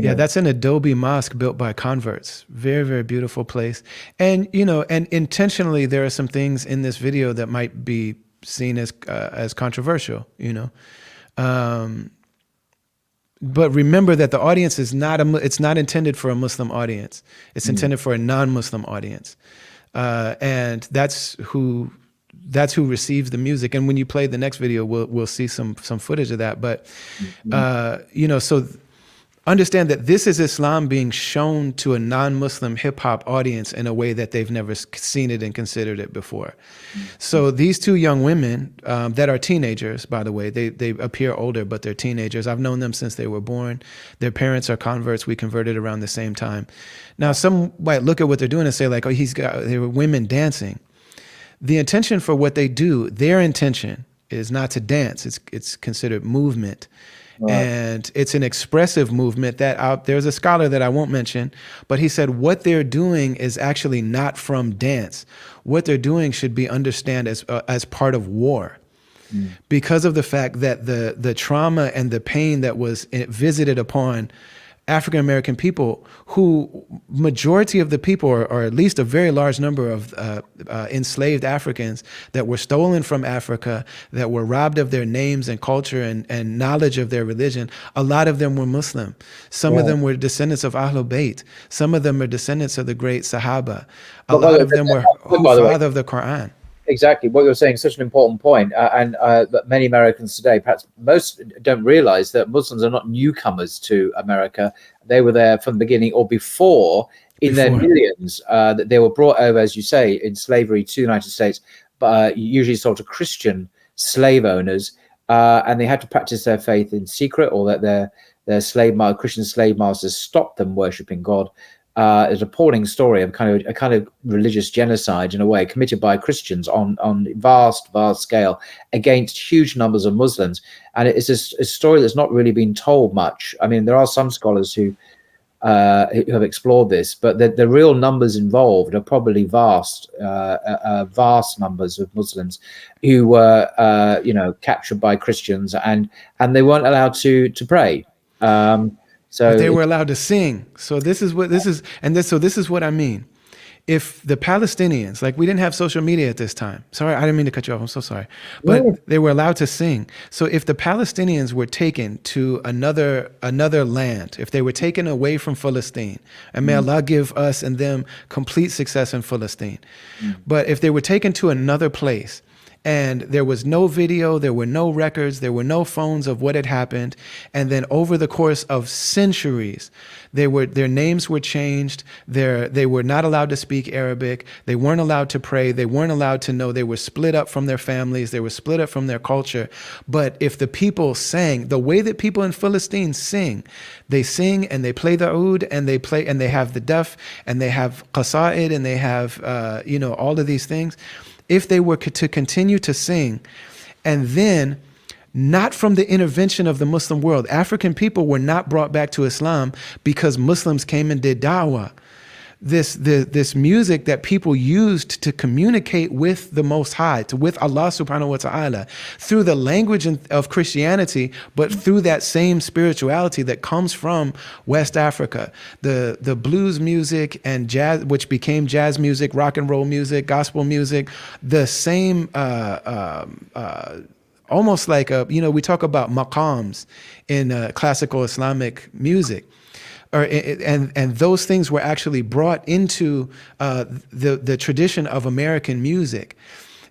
Yeah, that's an Adobe mosque built by converts. Very, very beautiful place. And and intentionally, there are some things in this video that might be seen as controversial. But remember that the audience is it's not intended for a Muslim audience. It's intended for a non-Muslim audience, and that's who receives the music. And when you play the next video, we'll see some footage of that. But so understand that this is Islam being shown to a non-Muslim hip hop audience in a way that they've never seen it and considered it before. So these two young women that are teenagers, by the way, they appear older, but they're teenagers. I've known them since they were born. Their parents are converts. We converted around the same time. Now, some might look at what they're doing and say like, oh, they were women dancing. The intention for what they do, their intention is not to dance. It's considered movement. Right. And it's an expressive movement that there's a scholar that I won't mention, but he said what they're doing is actually not from dance. What they're doing should be understood as part of war. Because of the fact that the trauma and the pain that was visited upon African American people, who majority of the people, or at least a very large number of enslaved Africans that were stolen from Africa, that were robbed of their names and culture and knowledge of their religion, a lot of them were Muslim. Some of them were descendants of Ahlul Bayt. Some of them are descendants of the great Sahaba. A lot of them were Huffaz of the Quran. Exactly. What you're saying is such an important point. And many Americans today, perhaps most, don't realize that Muslims are not newcomers to America. They were there from the beginning or before in their millions. That they were brought over, as you say, in slavery to the United States, but usually sold to Christian slave owners. And they had to practice their faith in secret, or that their Christian slave masters stopped them worshipping God. Is an appalling story of a kind of religious genocide, in a way, committed by Christians on vast scale against huge numbers of Muslims. And it's a story that's not really been told much. I mean, there are some scholars who have explored this, but the real numbers involved are probably vast numbers of Muslims who were captured by Christians, and they weren't allowed to pray. But they were allowed to sing. So this is what I mean. If the Palestinians, like, we didn't have social media at this time. Sorry, I didn't mean to cut you off. I'm so sorry. But they were allowed to sing. So if the Palestinians were taken to another land, if they were taken away from Palestine, and may Allah give us and them complete success in Palestine. But if they were taken to another place, and there was no video, there were no records, there were no phones of what had happened. And then over the course of centuries, their names were changed. They were not allowed to speak Arabic. They weren't allowed to pray. They weren't allowed to know. They were split up from their families. They were split up from their culture. But if the people sang the way that people in Philistine sing, they sing and they play the oud, and they have the daf, and they have qasaid, and they have all of these things. If they were to continue to sing, and then not from the intervention of the Muslim world, African people were not brought back to Islam because Muslims came and did da'wah. This music that people used to communicate with the Most High, with Allah subhanahu wa ta'ala, through the language of Christianity, but through that same spirituality that comes from West Africa. The blues music and jazz, which became jazz music, rock and roll music, gospel music, the same, almost like, we talk about maqams in classical Islamic music. And those things were actually brought into the tradition of American music.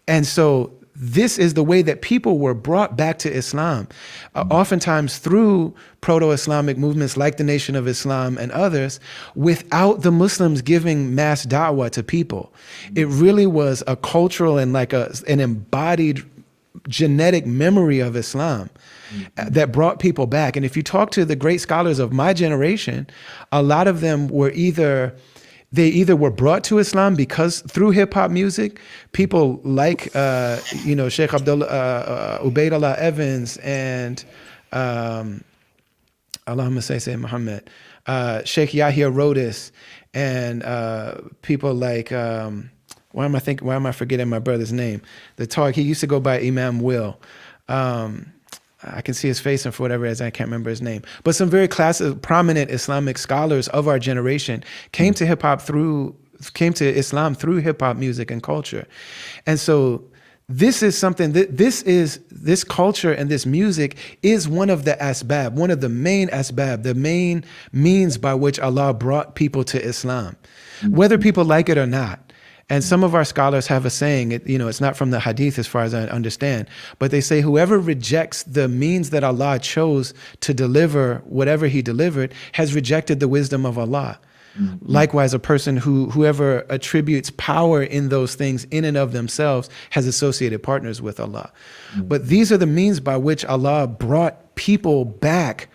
And so this is the way that people were brought back to Islam, oftentimes through proto-Islamic movements like the Nation of Islam and others, without the Muslims giving mass da'wah to people. It really was a cultural and like an embodied genetic memory of Islam that brought people back. And if you talk to the great scholars of my generation, a lot of them were either were brought to Islam because through hip hop music, people like Sheikh Ubaidullah Evans and Allahumma Sayyid Muhammad, Sheikh Yahya Rodis, and people like why am I forgetting my brother's name? He used to go by Imam Will. I can see his face, and for whatever reason, I can't remember his name. But some very prominent Islamic scholars of our generation came to Islam through hip hop music and culture. And so this is something that this culture and this music is one of the asbab, one of the main asbab, the main means by which Allah brought people to Islam, whether people like it or not. And some of our scholars have a saying, it's not from the hadith as far as I understand, but they say whoever rejects the means that Allah chose to deliver whatever he delivered has rejected the wisdom of Allah. Likewise, a person whoever attributes power in those things in and of themselves has associated partners with Allah. But these are the means by which Allah brought people back.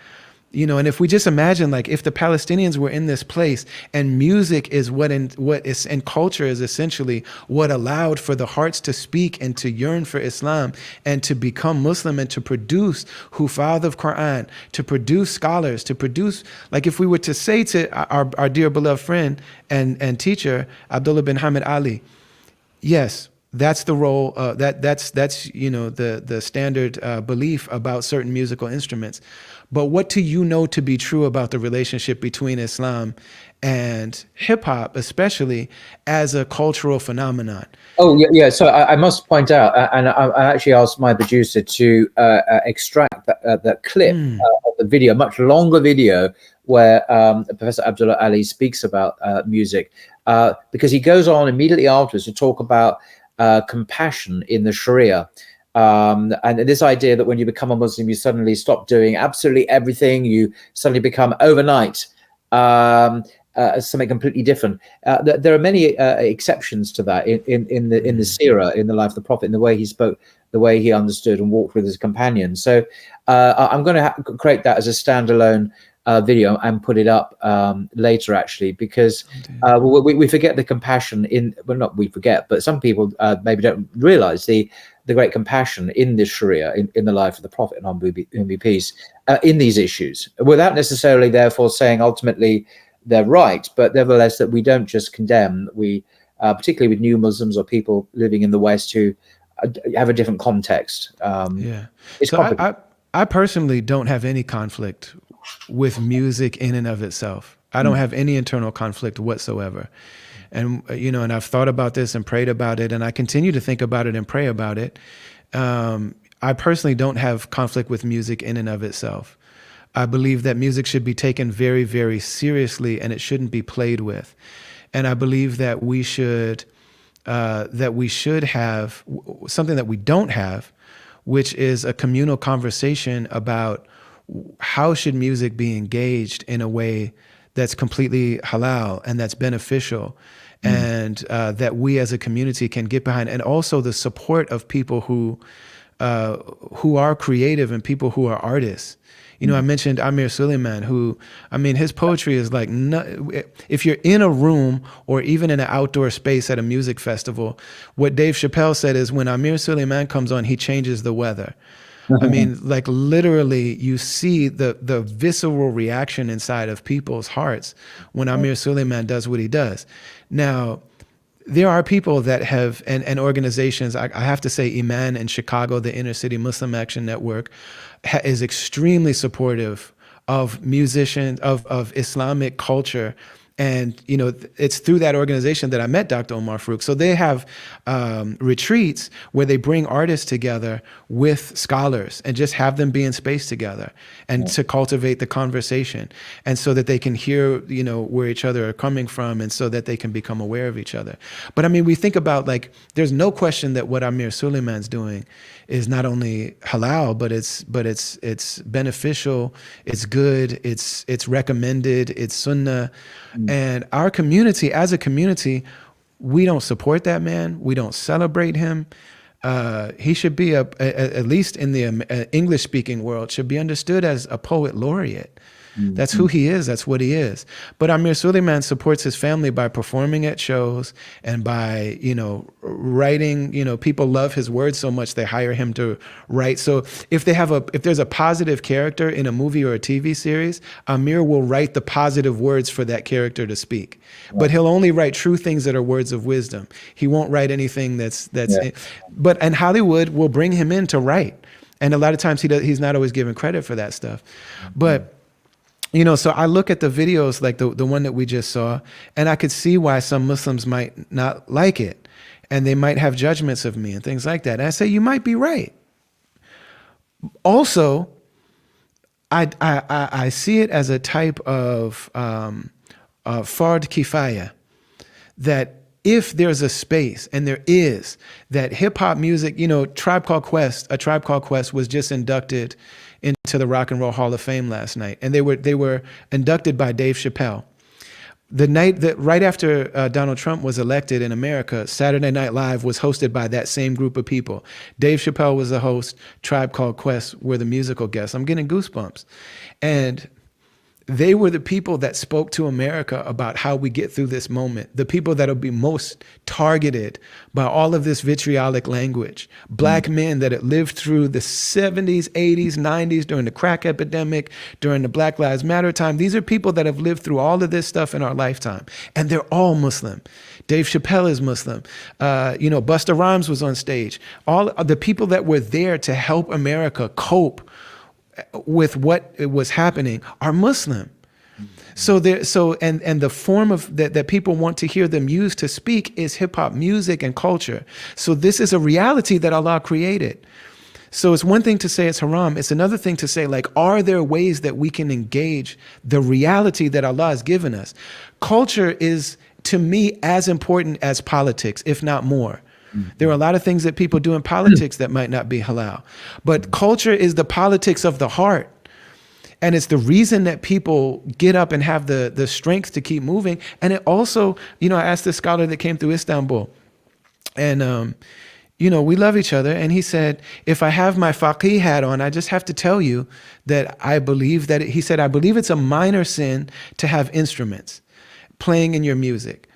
And if we just imagine, like, if the Palestinians were in this place and music is and culture is essentially what allowed for the hearts to speak and to yearn for Islam and to become Muslim and to produce Hufadh of Quran, to produce scholars, to produce, like, if we were to say to our dear beloved friend and teacher, Abdullah bin Hamid Ali, yes, that's the role. That's the standard belief about certain musical instruments. But what do you know to be true about the relationship between Islam and hip hop, especially as a cultural phenomenon? Oh, yeah. So I must point out, and I actually asked my producer to extract that clip of the video, much longer video, where Professor Abdullah Ali speaks about music, because he goes on immediately afterwards to talk about compassion in the Sharia. And this idea that when you become a Muslim, you suddenly stop doing absolutely everything. You suddenly become overnight something completely different. There are many exceptions to that in the seerah, in the life of the Prophet, in the way he spoke, the way he understood and walked with his companions. So I'm going to create that as a standalone video and put it up later, actually, because we forget the compassion not we forget, but some people maybe don't realize the great compassion in this Sharia, in the life of the Prophet, and on be peace, in these issues, without necessarily therefore saying ultimately they're right, but nevertheless that we don't just condemn. We, particularly with new Muslims or people living in the West who have a different context. It's so I personally don't have any conflict with music in and of itself. I don't have any internal conflict whatsoever. And, and I've thought about this and prayed about it, and I continue to think about it and pray about it. I personally don't have conflict with music in and of itself. I believe that music should be taken very, very seriously, and it shouldn't be played with. And I believe that we should have something that we don't have, which is a communal conversation about how should music be engaged in a way that's completely halal and that's beneficial, and that we as a community can get behind, and also the support of people who are creative and people who are artists. I mentioned Amir Suleiman, his poetry is like, if you're in a room or even in an outdoor space at a music festival, what Dave Chappelle said is when Amir Suleiman comes on, he changes the weather. Like literally you see the visceral reaction inside of people's hearts when Amir Suleiman does what he does. Now, there are people that have, and organizations, I have to say Iman in Chicago, the Inner City Muslim Action Network, is extremely supportive of musicians, of Islamic culture. And, it's through that organization that I met Dr. Omar Farouk. So they have retreats where they bring artists together with scholars and just have them be in space together and to cultivate the conversation, and so that they can hear, where each other are coming from, and so that they can become aware of each other. But we think about, like, there's no question that what Amir Suleiman's doing is not only halal, but it's beneficial, it's good, it's recommended, it's sunnah. And our community, as a community, we don't support that man. We don't celebrate him. He should be at least in the English-speaking world, should be understood as a poet laureate. That's who he is. That's what he is. But Amir Suleiman supports his family by performing at shows and by, writing. People love his words so much they hire him to write. So if there's a positive character in a movie or a TV series, Amir will write the positive words for that character to speak. Right. But he'll only write true things that are words of wisdom. He won't write anything that's. Yeah. And Hollywood will bring him in to write. And a lot of times he's not always given credit for that stuff. But, you know, so I look at the videos like the one that we just saw, and I could see why some Muslims might not like it. And they might have judgments of me and things like that. And I say, you might be right. Also, I see it as a type of fard kifaya, that if there's a space, and there is, that hip hop music, you know, A Tribe Called Quest was just inducted into the Rock and Roll Hall of Fame last night. And they were inducted by Dave Chappelle. The night that right after Donald Trump was elected in America, Saturday Night Live was hosted by that same group of people. Dave Chappelle was the host. Tribe Called Quest were the musical guests. I'm getting goosebumps. And they were the people that spoke to America about how we get through this moment. The people that will be most targeted by all of this vitriolic language. Black men that had lived through the 70s, 80s, 90s, during the crack epidemic, during the Black Lives Matter time. These are people that have lived through all of this stuff in our lifetime. And they're all Muslim. Dave Chappelle is Muslim. You know, Busta Rhymes was on stage. All the people that were there to help America cope with what was happening are Muslim. So the form of that people want to hear them use to speak is hip hop music and culture. So this is a reality that Allah created. So it's one thing to say it's haram. It's another thing to say, like, are there ways that we can engage the reality that Allah has given us? Culture is, to me, as important as politics, if not more. There are a lot of things that people do in politics that might not be halal. But culture is the politics of the heart. And it's the reason that people get up and have the strength to keep moving. And it also, you know, I asked this scholar that came through Istanbul, and, you know, we love each other. And he said, if I have my faqih hat on, I just have to tell you that I believe that, he said, I believe it's a minor sin to have instruments playing in your music.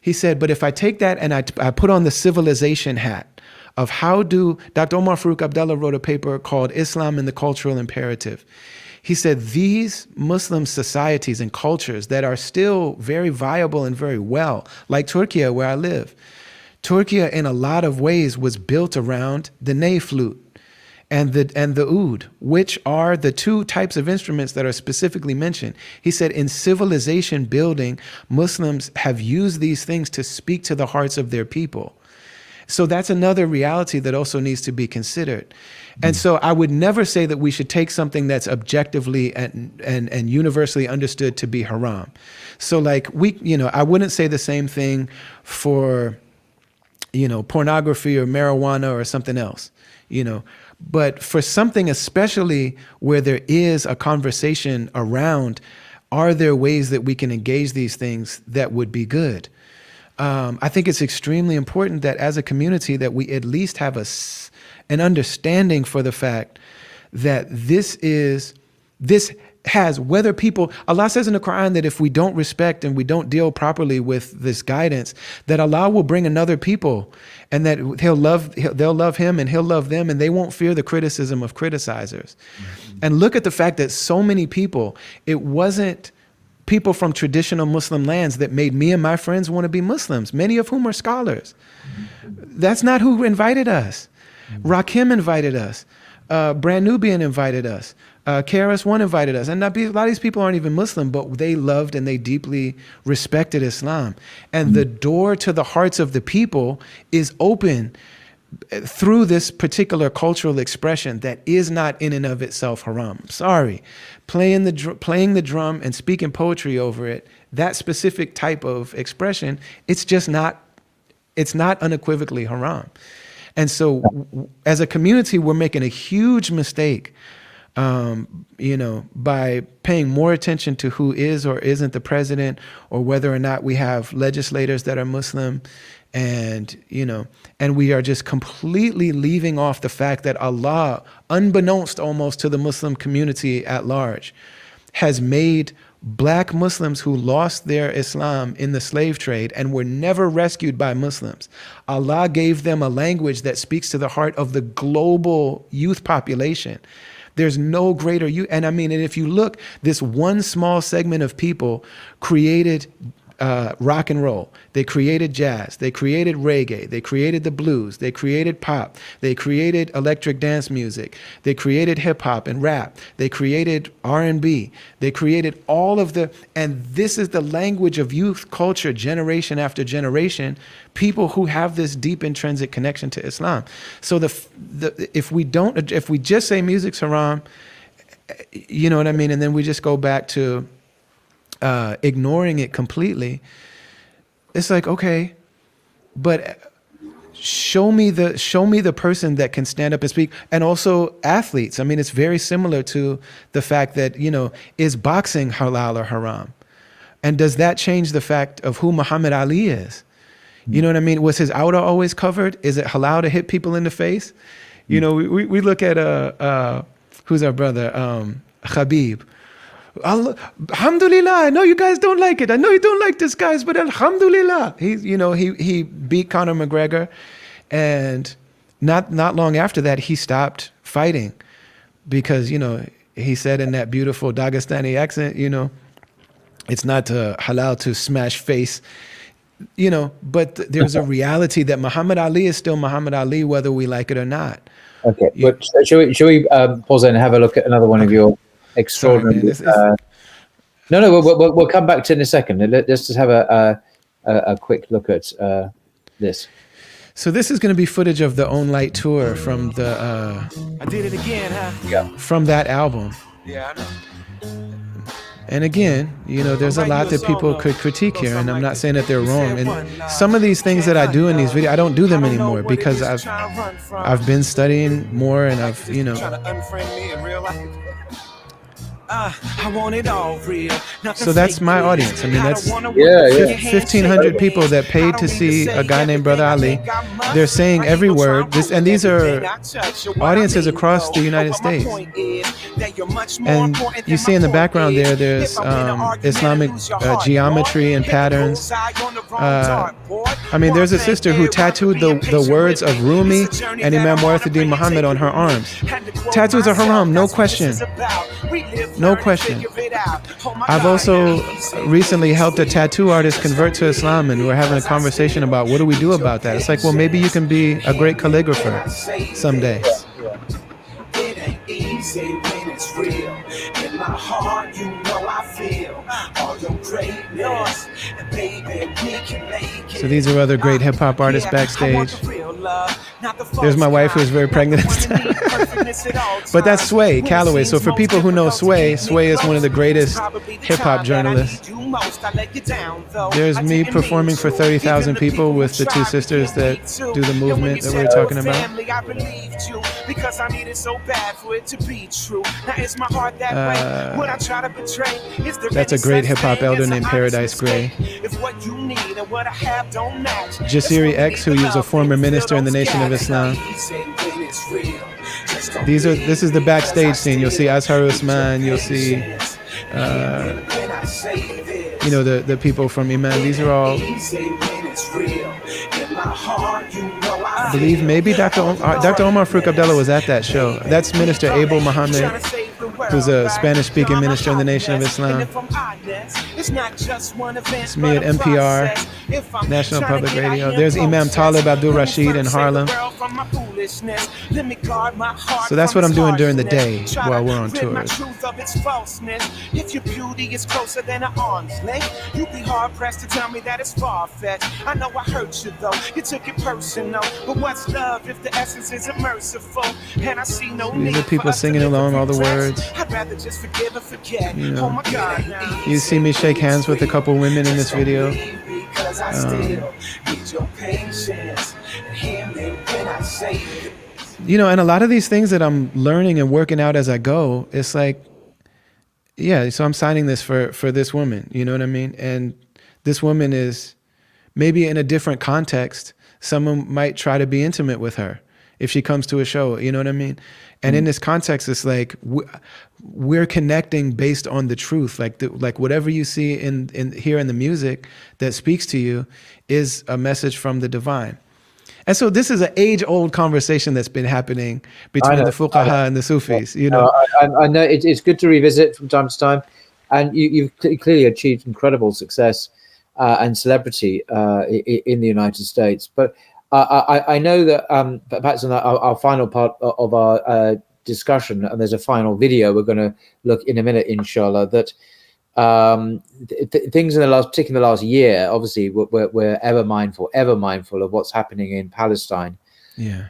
He said, but if I take that and I put on the civilization hat of how do, Dr. Omar Farouk Abdullah wrote a paper called Islam and the Cultural Imperative. He said, these Muslim societies and cultures that are still very viable and very well, like Turkey, where I live. Turkey, in a lot of ways, was built around the ney flute and the oud, which are the two types of instruments that are specifically mentioned. He said, in civilization building, Muslims have used these things to speak to the hearts of their people. So that's another reality that also needs to be considered. And so I would never say that we should take something that's objectively and universally understood to be haram. So like I wouldn't say the same thing for, pornography or marijuana or something else, But for something especially where there is a conversation around, are there ways that we can engage these things that would be good? I think it's extremely important that as a community that we at least have an understanding for the fact that this has, whether people, Allah says in the Quran that if we don't respect and we don't deal properly with this guidance, that Allah will bring another people and that they'll love him and he'll love them, and they won't fear the criticism of criticizers. Mm-hmm. And look at the fact that so many people, it wasn't people from traditional Muslim lands that made me and my friends want to be Muslims, many of whom are scholars. That's not who invited us. Rakim invited us. Brand Nubian invited us. KRS-One invited us. And a lot of these people aren't even Muslim, but they loved and they deeply respected Islam. And the door to the hearts of the people is open through this particular cultural expression that is not in and of itself haram. Sorry. Playing the drum and speaking poetry over it, that specific type of expression, it's not unequivocally haram. And so as a community, we're making a huge mistake, by paying more attention to who is or isn't the president, or whether or not we have legislators that are Muslim. And we are just completely leaving off the fact that Allah, unbeknownst almost to the Muslim community at large, has made Black Muslims who lost their Islam in the slave trade and were never rescued by Muslims. Allah gave them a language that speaks to the heart of the global youth population. There's no greater youth. And if you look, this one small segment of people created rock and roll. They created jazz. They created reggae. They created the blues. They created pop. They created electric dance music. They created hip hop and rap. They created R&B. They created all of and this is the language of youth culture, generation after generation, people who have this deep intrinsic connection to Islam. So if we just say music's haram, you know what I mean? And then we just go back to ignoring it completely. It's like, okay, but show me the person that can stand up and speak. And also athletes. I mean, it's very similar to the fact that, is boxing halal or haram? And does that change the fact of who Muhammad Ali is? You know what I mean? Was his outer always covered? Is it halal to hit people in the face? We look at who's our brother? Khabib. Alhamdulillah, I know you guys don't like it. I know you don't like this, guys, but alhamdulillah. He beat Conor McGregor, and not long after that, he stopped fighting because, he said in that beautiful Dagestani accent, it's not halal to smash face, but there's a reality that Muhammad Ali is still Muhammad Ali, whether we like it or not. Okay, but shall we pause and have a look at another one of your extraordinary? Sorry, man, no, we'll come back to it in a second. Let's just have a quick look at this. So this is going to be footage of the Own Light tour from the I did it again, huh? Yeah. from that album. Yeah, I know. And again, there's a lot that people could critique here, and I'm not saying that they're wrong. And some of these things that I do in these videos, I don't do them anymore because I've been studying more, and I've, Trying to unfriend me in real life. I want it all real. So that's my audience. I mean, that's Yeah. 1,500 people that paid to see a guy named Brother Ali. They're saying every word. And these are audiences across the United States. And you see in the background there's Islamic geometry and patterns. I mean, there's a sister who tattooed the words of Rumi and Imam Warithuddin Muhammad on her arms. Tattoos are haram, no question. No question. I've also recently helped a tattoo artist convert to Islam, and we're having a conversation about what do we do about that. It's like, well, maybe you can be a great calligrapher someday. It ain't easy when it's real. In my heart, I feel all your greatness. And baby, we can make it. So these are other great hip hop artists backstage. There's my wife who is very pregnant at the time. But that's Sway Calloway. So for people who know Sway is one of the greatest hip hop journalists. There's me performing for 30,000 people with the two sisters that do the movement that we were talking about. That's a great hip hop elder named Paradise Gray. Jasiri X, who is a former minister in the Nation of Islam. This is the backstage scene. You'll see Azhar Usman. You'll see, the people from Iman. These are all. I believe maybe Dr. Omar Farouk Abdullah was at that show. That's Minister Abel Muhammad, who's a Spanish-speaking minister in the Nation of Islam. It's me at NPR, National Public Radio. There's Imam Talib Abdul Rashid in Harlem. So that's what I'm doing during the day while we're on tour. If your beauty is closer than an arm's length, you'd be hard pressed to tell me that it's far-fetched. I know I hurt you though, you took it personal. But what's love if the essence isn't merciful? And I see no need. These are people singing along all the words. I'd rather just forgive and forget. Oh my God. You see me shake hands with a couple women in this video. Because I still need your patience. Hear me when I say it. And a lot of these things that I'm learning and working out as I go, it's like, so I'm signing this for this woman, you know what I mean? And this woman is maybe in a different context, someone might try to be intimate with her if she comes to a show, you know what I mean? And in this context, it's like we're connecting based on the truth. Like whatever you see in here in the music that speaks to you is a message from the divine. And so this is an age-old conversation that's been happening between the fuqaha and the Sufis. I know it's good to revisit from time to time, and you've clearly achieved incredible success. and celebrity in the United States. But I know that perhaps in our final part of our discussion, and there's a final video we're going to look in a minute, inshallah, that things in the last, particularly in the last year, obviously we're ever mindful of what's happening in Palestine. Yeah.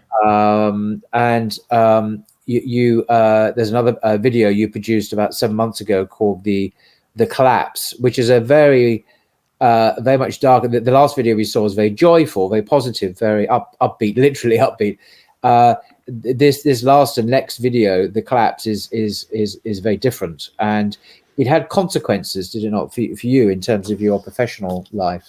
There's another video you produced about 7 months ago called the Collapse, which is a very much darker. The last video we saw was very joyful, very positive, very upbeat, literally upbeat. This last and next video, the Collapse, is very different, and it had consequences, did it not, for you in terms of your professional life?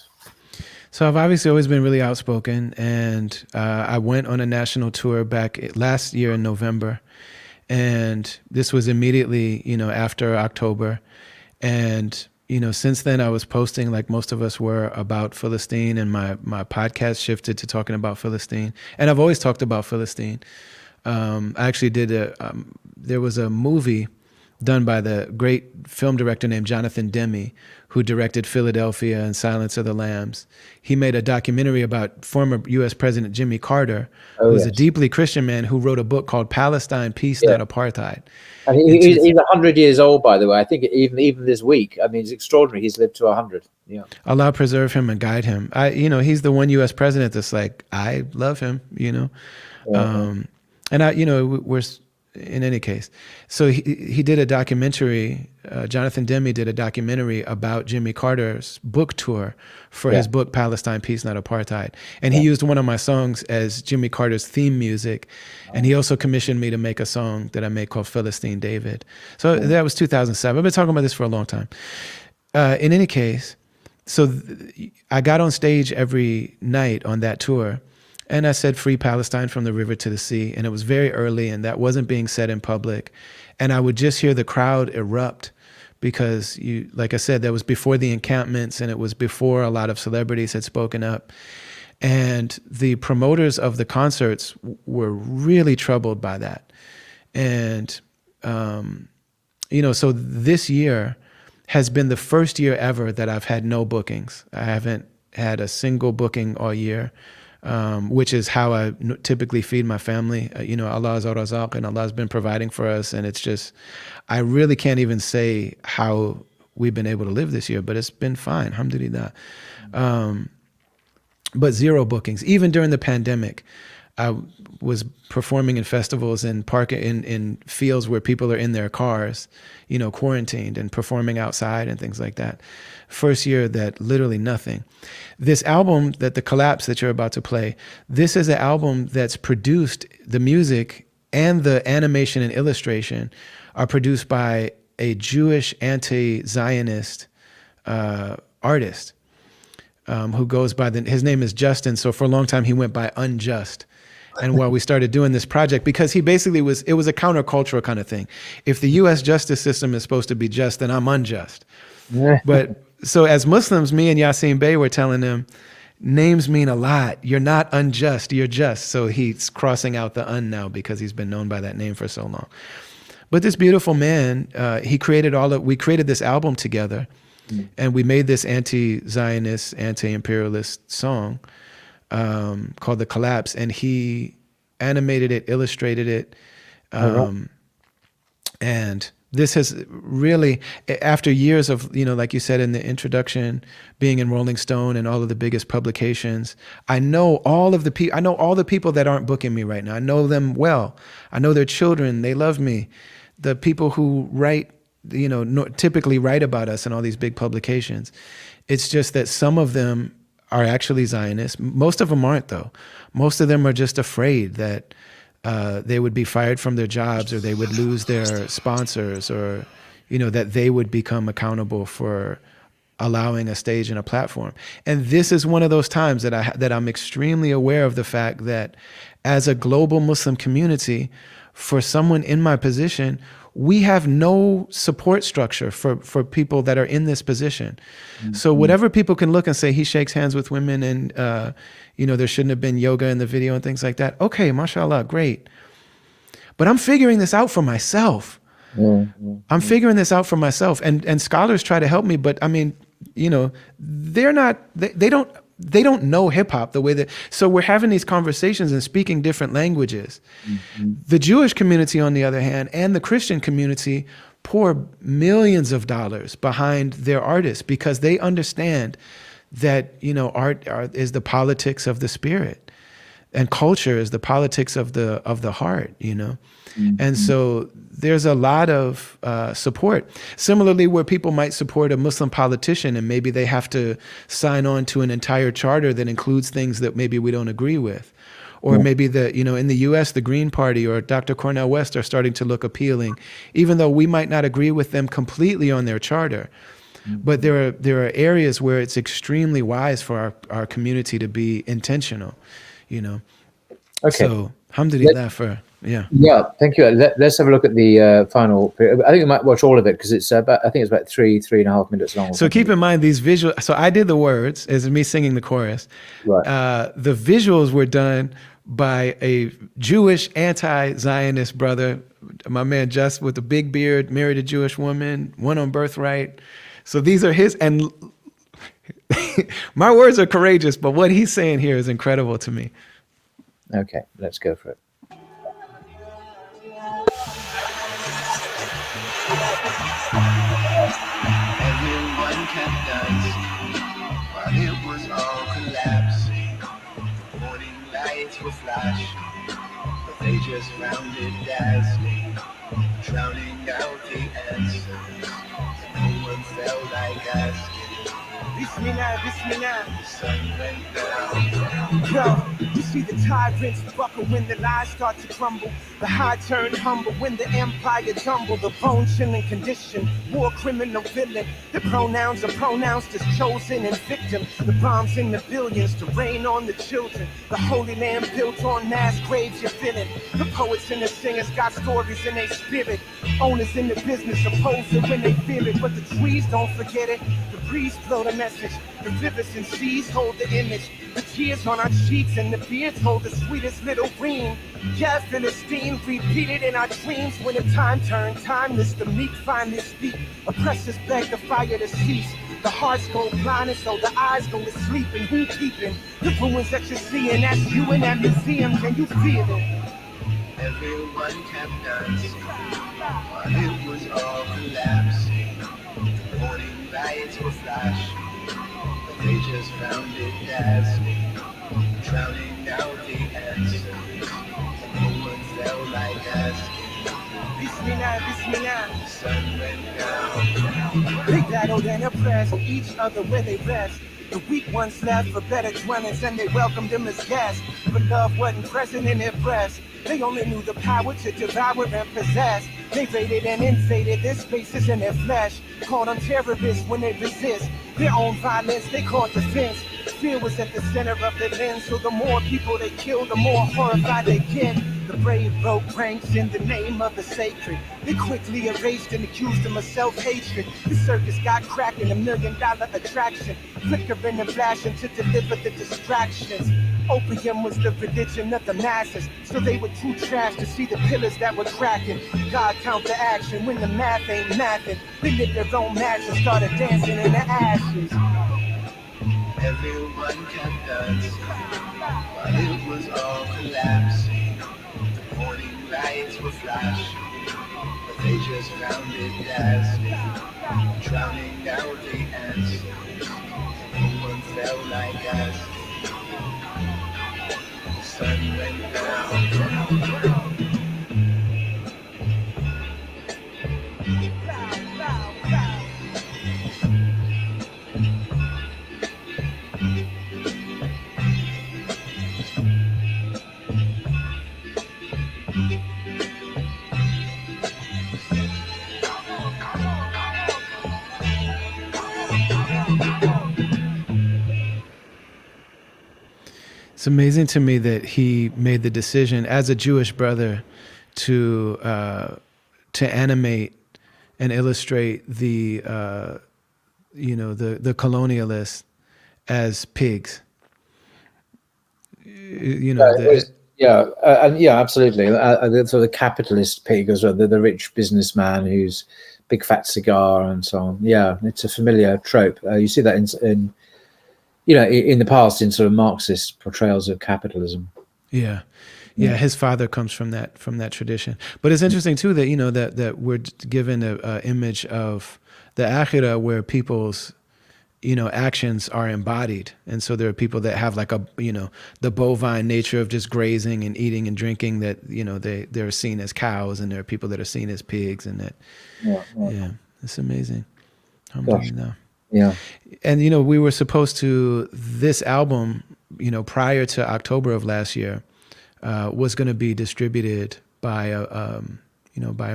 So I've obviously always been really outspoken, and I went on a national tour back last year in November, and this was immediately, after October. And, since then I was posting, like most of us were, about Philistine, and my podcast shifted to talking about Philistine. And I've always talked about Philistine. I actually did there was a movie done by the great film director named Jonathan Demme, who directed Philadelphia and Silence of the Lambs. He made a documentary about former U.S. President Jimmy Carter, who's a deeply Christian man who wrote a book called Palestine, Peace, Not Apartheid. And he's 100 years old, by the way. I think even this week. I mean, it's extraordinary. He's lived to 100. Yeah. Allah preserve him and guide him. He's the one U.S. president that's like, I love him, Yeah. We're, in any case. So he did a documentary, Jonathan Demme did a documentary about Jimmy Carter's book tour for his book, Palestine, Peace, Not Apartheid. And he used one of my songs as Jimmy Carter's theme music. And he also commissioned me to make a song that I made called Philistine David. So that was 2007. I've been talking about this for a long time. In any case, so I got on stage every night on that tour, and I said, free Palestine from the river to the sea. And it was very early, and that wasn't being said in public. And I would just hear the crowd erupt because, like I said, that was before the encampments, and it was before a lot of celebrities had spoken up. And the promoters of the concerts were really troubled by that. And, so this year has been the first year ever that I've had no bookings. I haven't had a single booking all year. Which is how I typically feed my family. Allah is al-Razaq, and Allah has been providing for us. And it's just, I really can't even say how we've been able to live this year, but it's been fine, alhamdulillah. But zero bookings. Even during the pandemic, I was performing in festivals in fields where people are in their cars, quarantined, and performing outside and things like that. First year that literally nothing. This album, the Collapse that you're about to play, this is an album that's produced, the music and the animation and illustration are produced by a Jewish anti-Zionist artist who goes by his name is Justin. So for a long time he went by Unjust. And while we started doing this project, because he basically it was a countercultural kind of thing. If the U.S. justice system is supposed to be just, then I'm unjust. But so as Muslims, me and Yassine Bey were telling them, names mean a lot. You're not unjust, you're just. So he's crossing out the un now because he's been known by that name for so long. But this beautiful man, we created this album together, and we made this anti-Zionist, anti-imperialist song called The Collapse, and he animated it, illustrated it, and this has really, after years of, like you said in the introduction, being in Rolling Stone and all of the biggest publications, I know all the people that aren't booking me right now. I know them well. I know their children. They love me. The people who write, typically write about us in all these big publications. It's just that some of them are actually Zionists. Most of them aren't, though. Most of them are just afraid that they would be fired from their jobs, or they would lose their sponsors, or that they would become accountable for allowing a stage and a platform. And this is one of those times that I'm extremely aware of the fact that as a global Muslim community, for someone in my position, we have no support structure for people that are in this position. Mm-hmm. So whatever people can look and say, he shakes hands with women, and there shouldn't have been yoga in the video and things like that. Okay, mashallah, great. But I'm figuring this out for myself. Mm-hmm. I'm figuring this out for myself. And scholars try to help me, but I mean, you know, they don't know hip hop the way that, so we're having these conversations and speaking different languages. Mm-hmm. The Jewish community, on the other hand, and the Christian community pour millions of dollars behind their artists because they understand that, you know, art is the politics of the spirit, and culture is the politics of the heart, you know. Mm-hmm. And so there's a lot of support. Similarly, where people might support a Muslim politician and maybe they have to sign on to an entire charter that includes things that maybe we don't agree with. Or maybe in the US, the Green Party or Dr. Cornel West are starting to look appealing, even though we might not agree with them completely on their charter. But there are areas where it's extremely wise for our community to be intentional, you know. Okay. So, alhamdulillah Yeah, thank you. Let's have a look at the final. I think we might watch all of it because it's about 3.5 minutes long. So keep in mind these visuals. So I did the words as me singing the chorus. Right. The visuals were done by a Jewish anti-Zionist brother, my man Just with the big beard, married a Jewish woman, one on Birthright. So these are his, and my words are courageous, but what he's saying here is incredible to me. Okay, let's go for it. Everyone kept dancing while it was all collapsing. Morning lights were flashing, but they just found it dazzling, drowning out the answers. No one felt like asking. Bismillah, Bismillah. The sun went down. Yo, you see the tyrants buckle when the lies start to crumble. The high turn humble when the empire tumble. The bone chilling condition, war criminal villain. The pronouns are pronounced as chosen and victim. The bombs in the billions to rain on the children. The holy land built on mass graves you're feeling. The poets and the singers got stories in their spirit. Owners in the business oppose it when they feel it, but the trees don't forget it. The breeze blow the message. The rivers and seas hold the image. The tears on our cheeks and the beards hold the sweetest little ring. Yeah, Philistine, repeated in our dreams. When the time turned timeless, the meek finally speak. Oppressors beg the fire to cease. The hearts go blind and so the eyes go to sleep. And who keeping the ruins that you're seeing? That's you in that museum. Can you feel it? Everyone kept dancing while it was all collapsing. Morning lights were flashing, but they just found it dazzling, drowning out the answers. No one felt like asking. Bismillah, Bismillah. The sun went down. They battled and oppressed each other where they rest. The weak ones left for better dwellings and they welcomed them as guests. But love wasn't present in their breasts. They only knew the power to devour and possess. They raided and invaded their spaces in their flesh. Called them terrorists when they resist their own violence, they called defense. Fear was at the center of their lens, so the more people they killed, the more horrified they get. The brave broke ranks in the name of the sacred. They quickly erased and accused them of self-hatred. The circus got cracking, $1 million attraction. Flickering and flashing to deliver the distractions. Opium was the religion of the masses, so they were too trash to see the pillars that were cracking. God counteraction when the math ain't mathing. They lit their own match and started dancing in the ashes. Everyone kept dancing while it was all collapsing. The morning lights were flashing, but they just found it dazzling, drowning out the answers. No one felt like asking. The sun went down. It's amazing to me that he made the decision as a Jewish brother to animate and illustrate the colonialists as pigs. Yeah, and yeah, absolutely. The sort of capitalist pig as well, the rich businessman who's big fat cigar and so on. Yeah, it's a familiar trope. You see that in in the past in sort of Marxist portrayals of capitalism. Yeah. Yeah, his father comes from that tradition. But it's interesting too that that we're given a image of the akhirah where people's actions are embodied, and so there are people that have like the bovine nature of just grazing and eating and drinking, that they're seen as cows, and there are people that are seen as pigs, and that it's amazing. Gosh, Alhamdulillah. yeah. And we were supposed to, this album prior to October of last year, was going to be distributed by a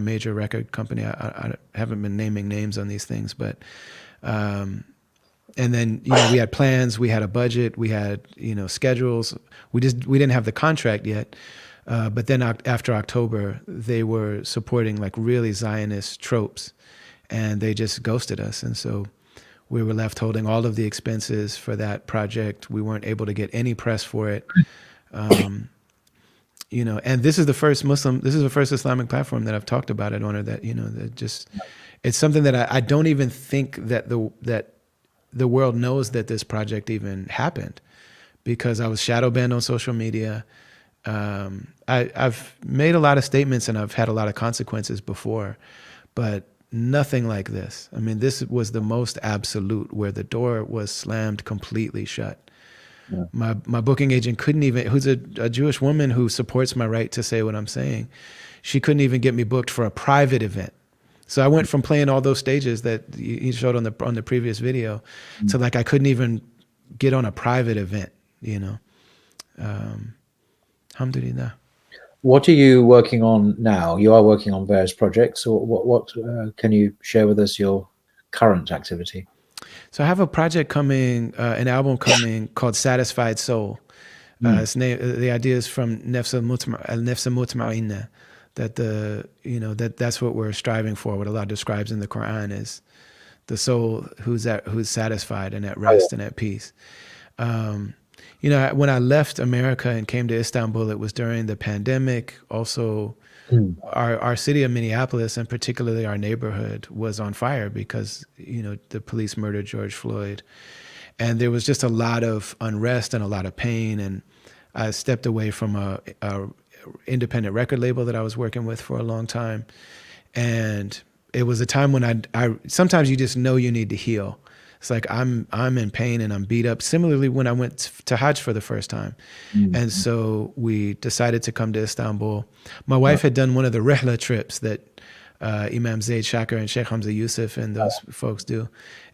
major record company. I haven't been naming names on these things, but and then we had plans, we had a budget, we had schedules. We didn't have the contract yet, but then after October, they were supporting like really Zionist tropes, and they just ghosted us, and so we were left holding all of the expenses for that project. We weren't able to get any press for it. And this is the first Islamic platform that I've talked about it on, or that that just, it's something that I don't even think that the world knows that this project even happened, because I was shadow banned on social media. I've made a lot of statements and I've had a lot of consequences before, but nothing like this. I mean, this was the most absolute, where the door was slammed completely shut. Yeah. My booking agent couldn't even, who's a Jewish woman who supports my right to say what I'm saying, she couldn't even get me booked for a private event. So I went from playing all those stages that you showed on the previous video to like I couldn't even get on a private event, Alhamdulillah. What are you working on now? You are working on various projects. So what can you share with us your current activity? So I have a project coming, an album coming called Satisfied Soul. The idea is from Nefs al-Mutma'inna, that that's what we're striving for. What Allah describes in the Quran is the soul who's satisfied and at rest and at peace. When I left America and came to Istanbul, it was during the pandemic. Also, our city of Minneapolis, and particularly our neighborhood, was on fire because the police murdered George Floyd, and there was just a lot of unrest and a lot of pain. And I stepped away from a independent record label that I was working with for a long time, and it was a time when I sometimes you just know you need to heal. It's like I'm in pain and I'm beat up. Similarly, when I went to Hajj for the first time. And so we decided to come to Istanbul. My wife had done one of the Rihla trips that Imam Zaid Shakir and Sheikh Hamza Yusuf and those folks do.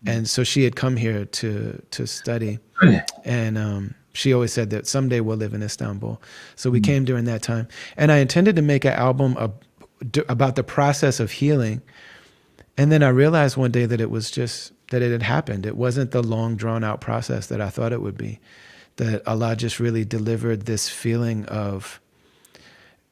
And so she had come here to study. And she always said that someday we'll live in Istanbul. So we came during that time. And I intended to make an album about the process of healing. And then I realized one day that it was just, that it had happened. It wasn't the long drawn out process that I thought it would be. That Allah just really delivered this feeling of,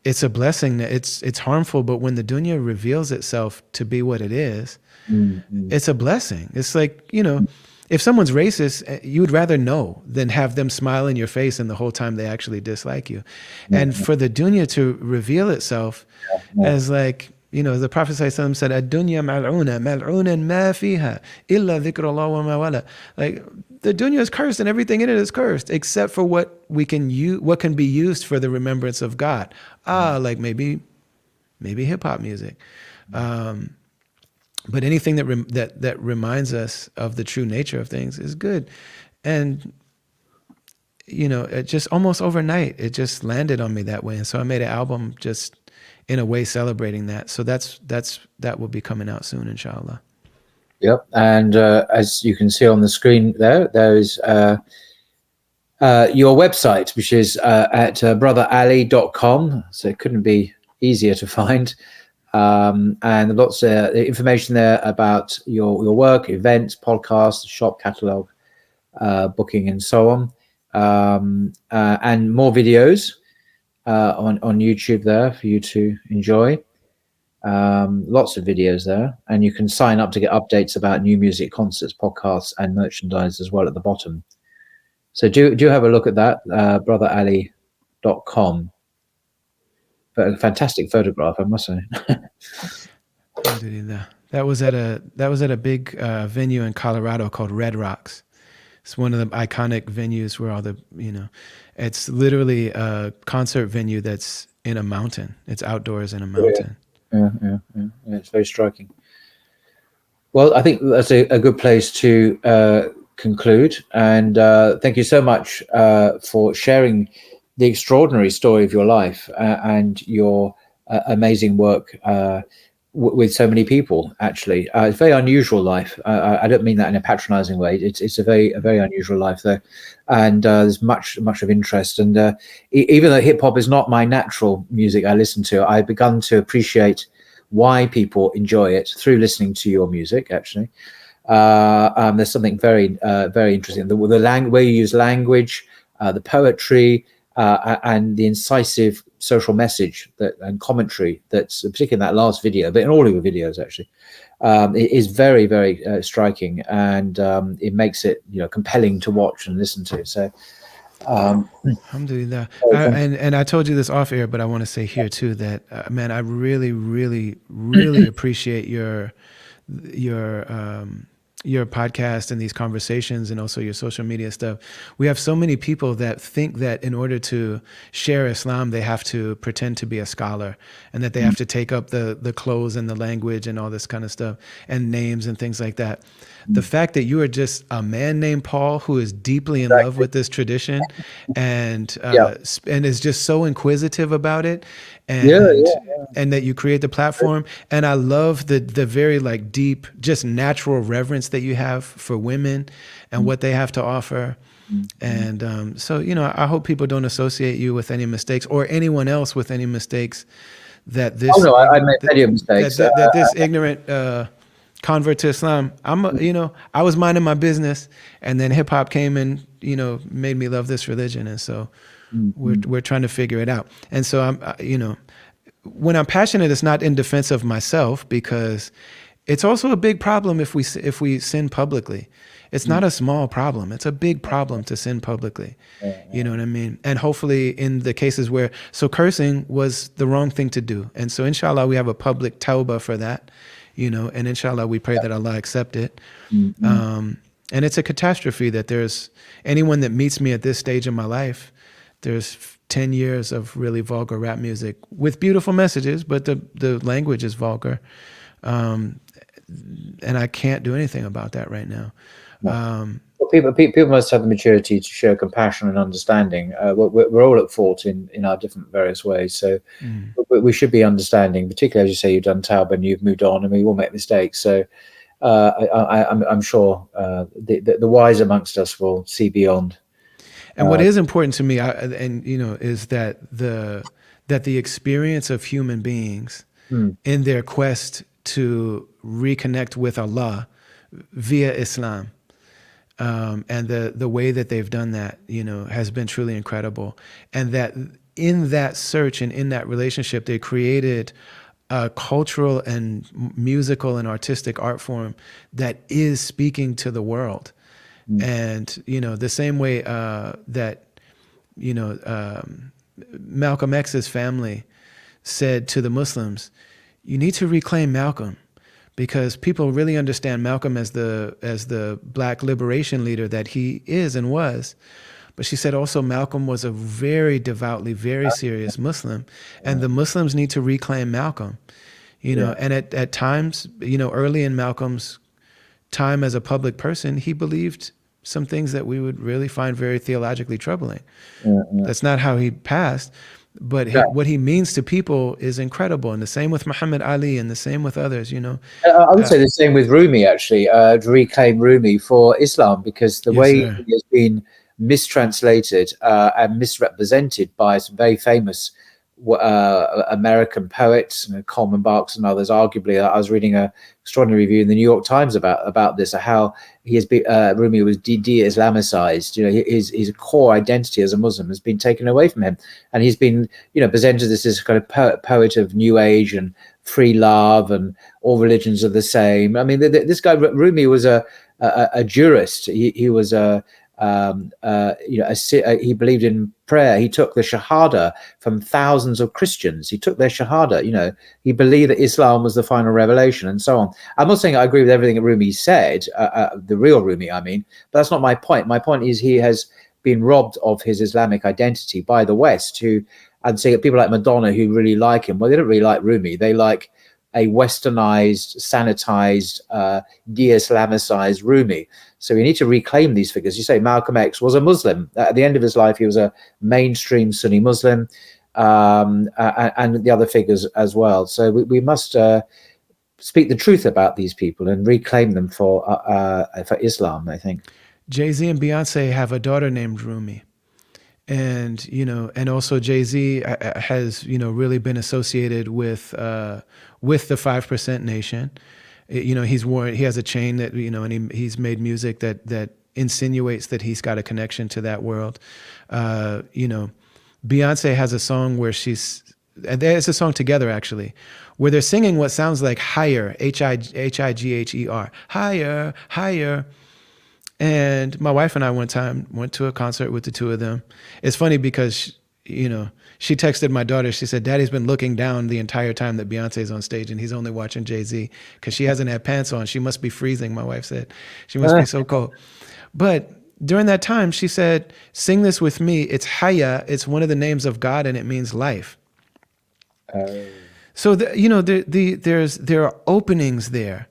it's a blessing. It's harmful, but when the dunya reveals itself to be what it is, it's a blessing. It's like, if someone's racist, you would rather know than have them smile in your face and the whole time they actually dislike you. And for the dunya to reveal itself as like, the Prophet ﷺ said, "Ad-dunya mal'una, mal'unan ma fiha, illa dhikrullah wa ma wala." Like, the dunya is cursed and everything in it is cursed, except for what can be used for the remembrance of God. Like maybe hip hop music, but anything that reminds us of the true nature of things is good. And it just almost overnight, it just landed on me that way, and so I made an album just in a way celebrating that. So that will be coming out soon, inshallah. Yep. And as you can see on the screen there is your website, which is at brotherali.com. So it couldn't be easier to find. And lots of information there about your work, events, podcasts, shop catalog, booking, and so on. And more videos on YouTube there for you to enjoy. Lots of videos there, and you can sign up to get updates about new music, concerts, podcasts, and merchandise as well at the bottom. So do have a look at that, brotherali.com. but a fantastic photograph, I must say. Alhamdulillah. That was at a big venue in Colorado called Red Rocks. It's one of the iconic venues where all the, it's literally a concert venue that's in a mountain. It's outdoors in a mountain. Yeah, it's very striking. Well, I think that's a good place to conclude. And thank you so much for sharing the extraordinary story of your life and your amazing work with so many people. Actually, it's a very unusual life. I don't mean that in a patronizing way. It's a very unusual life there, and there's much of interest. And even though hip hop is not my natural music I listen to, I've begun to appreciate why people enjoy it through listening to your music. Actually, there's something very interesting. The way you use language, the poetry, and the incisive social message and commentary that's particularly in that last video, but in all of your videos actually, it is very striking, and it makes it compelling to watch and listen to. So Alhamdulillah. And I told you this off air, but I want to say here too that man, I really appreciate your podcast and these conversations, and also your social media stuff. We have so many people that think that in order to share Islam, they have to pretend to be a scholar, and that they have to take up the clothes and the language and all this kind of stuff and names and things like that. The fact that you are just a man named Paul who is deeply in love with this tradition and is just so inquisitive about it, and that you create the platform. And I love the very like deep, just natural reverence that you have for women and what they have to offer. And so I hope people don't associate you with any mistakes, or anyone else with any mistakes. That this I made plenty of mistakes. That this ignorant convert to Islam, I was minding my business, and then hip hop came and made me love this religion, and so we're trying to figure it out. And so I'm when I'm passionate, it's not in defense of myself, because it's also a big problem if we sin publicly. It's not a small problem. It's a big problem to sin publicly. You know what I mean? And hopefully in the cases where, cursing was the wrong thing to do. And so inshallah, we have a public tawbah for that, and inshallah, we pray that Allah accept it. And it's a catastrophe that there's anyone that meets me at this stage in my life, there's 10 years of really vulgar rap music with beautiful messages, but the language is vulgar. And I can't do anything about that right now. Well, people must have the maturity to show compassion and understanding. We're all at fault in our different various ways, so we should be understanding. Particularly, as you say, you've done tawbah and you've moved on, and we all make mistakes. So I'm sure the wise amongst us will see beyond. And what is important to me, is that the experience of human beings in their quest to reconnect with Allah via Islam, and the way that they've done that, has been truly incredible. And that in that search and in that relationship, they created a cultural and musical and artistic art form that is speaking to the world. And, the same way that, Malcolm X's family said to the Muslims, you need to reclaim Malcolm, because people really understand Malcolm as the Black liberation leader that he is and was. But she said also Malcolm was a very devoutly, very serious Muslim, and the Muslims need to reclaim Malcolm. And at times, early in Malcolm's time as a public person, he believed some things that we would really find very theologically troubling. That's not how he passed, but what he means to people is incredible. And the same with Muhammad Ali, and the same with others, I would say the same with Rumi, actually, to reclaim Rumi for Islam, because the way he has been mistranslated and misrepresented by some very famous American poets, Coleman Barks and others. Arguably, I was reading an extraordinary review in the New York Times about this, how he has been Rumi was de-Islamicized. His core identity as a Muslim has been taken away from him, and he's been presented as this kind of poet of New Age and free love and all religions are the same. I mean, this guy Rumi was a jurist. He was he believed in prayer. He took the Shahada from thousands of Christians. He took their Shahada. You know, he believed that Islam was the final revelation, and so on. I'm not saying I agree with everything that Rumi said, the real Rumi, I mean, but that's not my point. My point is he has been robbed of his Islamic identity by the West, who, and say people like Madonna who really like him. Well, they don't really like Rumi. They like a westernized, sanitized, de-Islamicized Rumi. So we need to reclaim these figures. You say Malcolm X was a Muslim. At the end of his life, he was a mainstream Sunni Muslim, and the other figures as well. So we must speak the truth about these people and reclaim them for Islam, I think. Jay-Z and Beyonce have a daughter named Rumi. And, you know, and also Jay-Z has, you know, really been associated with the 5% Nation. You know, he has a chain that, you know, and he's made music that insinuates that he's got a connection to that world. You know, Beyonce has a song where there's a song together actually, where they're singing what sounds like higher, Higher, higher, higher. And my wife and I one time went to a concert with the two of them. It's funny because, you know, she texted my daughter. She said, Daddy's been looking down the entire time that Beyonce's on stage and he's only watching Jay-Z because she hasn't had pants on. She must be freezing, my wife said. She must be so cold. But during that time, she said, sing this with me. It's Haya. It's one of the names of God and it means life. So, you know, there are openings there.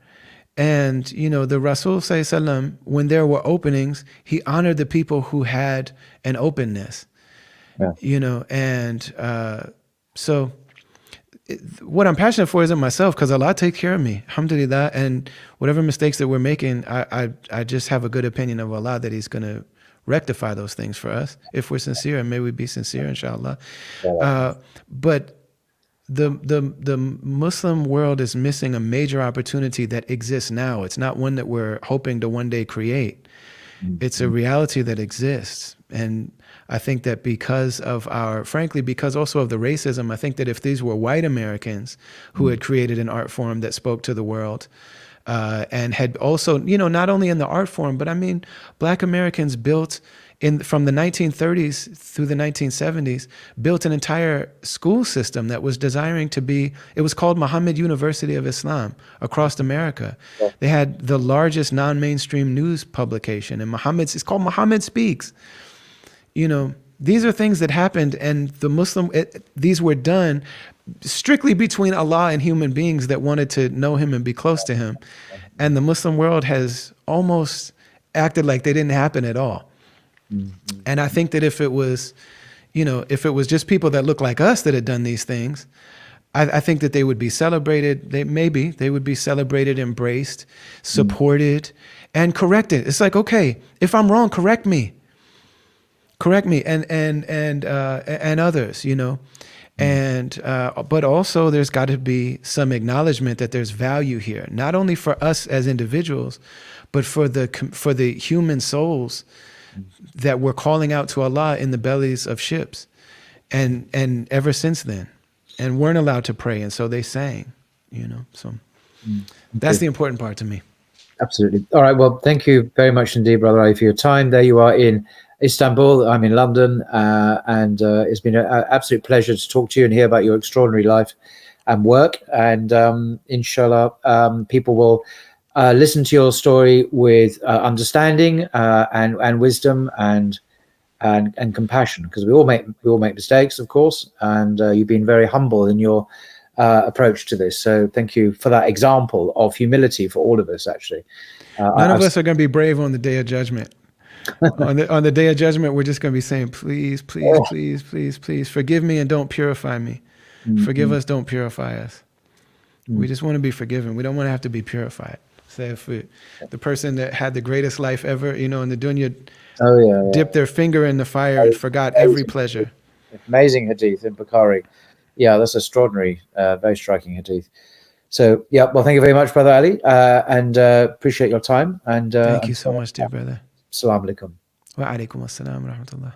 And, you know, the Rasul Sallallahu, when there were openings, he honored the people who had an openness, you know, and so what I'm passionate for isn't myself because Allah takes care of me, alhamdulillah, and whatever mistakes that we're making, I just have a good opinion of Allah that he's going to rectify those things for us if we're sincere, and may we be sincere, inshallah. But the Muslim world is missing a major opportunity that exists now. It's not one that we're hoping to one day create. It's a reality that exists. And I think that because also of the racism, I think that if these were white Americans who had created an art form that spoke to the world, and had also, you know, not only in the art form, but I mean, Black Americans built from the 1930s through the 1970s, built an entire school system that was it was called Muhammad University of Islam across America. They had the largest non-mainstream news publication, and it's called Muhammad Speaks. You know, these are things that happened, and these were done strictly between Allah and human beings that wanted to know him and be close to him. And the Muslim world has almost acted like they didn't happen at all. And I think that if it was just people that look like us that had done these things, I think that they would be celebrated. They would be celebrated, embraced, supported, and corrected. It's like, okay, if I'm wrong, correct me, and others, you know. And but also there's got to be some acknowledgement that there's value here, not only for us as individuals, but for the human souls that were calling out to Allah in the bellies of ships, and ever since then, and weren't allowed to pray, and so they sang, you know. So that's the important part to me. Absolutely. All right. Well, thank you very much indeed, Brother Ali, for your time. There you are in Istanbul. I'm in London, and it's been an absolute pleasure to talk to you and hear about your extraordinary life and work. And inshallah, people will listen to your story with understanding and wisdom and compassion, because we all make mistakes, of course. And you've been very humble in your approach to this. So thank you for that example of humility for all of us. Actually, none of us are going to be brave on the Day of Judgment. on the Day of Judgment, we're just going to be saying, please, please, please, please, please, forgive me and don't purify me. Forgive us, don't purify us. We just want to be forgiven. We don't want to have to be purified. So if the person that had the greatest life ever, you know, in the dunya, dipped their finger in the fire and forgot every pleasure. Amazing hadith in Bukhari. Yeah, that's extraordinary, very striking hadith. So, yeah, well, thank you very much, Brother Ali, and appreciate your time. And thank you so much, dear brother. Assalamu alaikum. Wa alaikum assalam wa rahmatullah.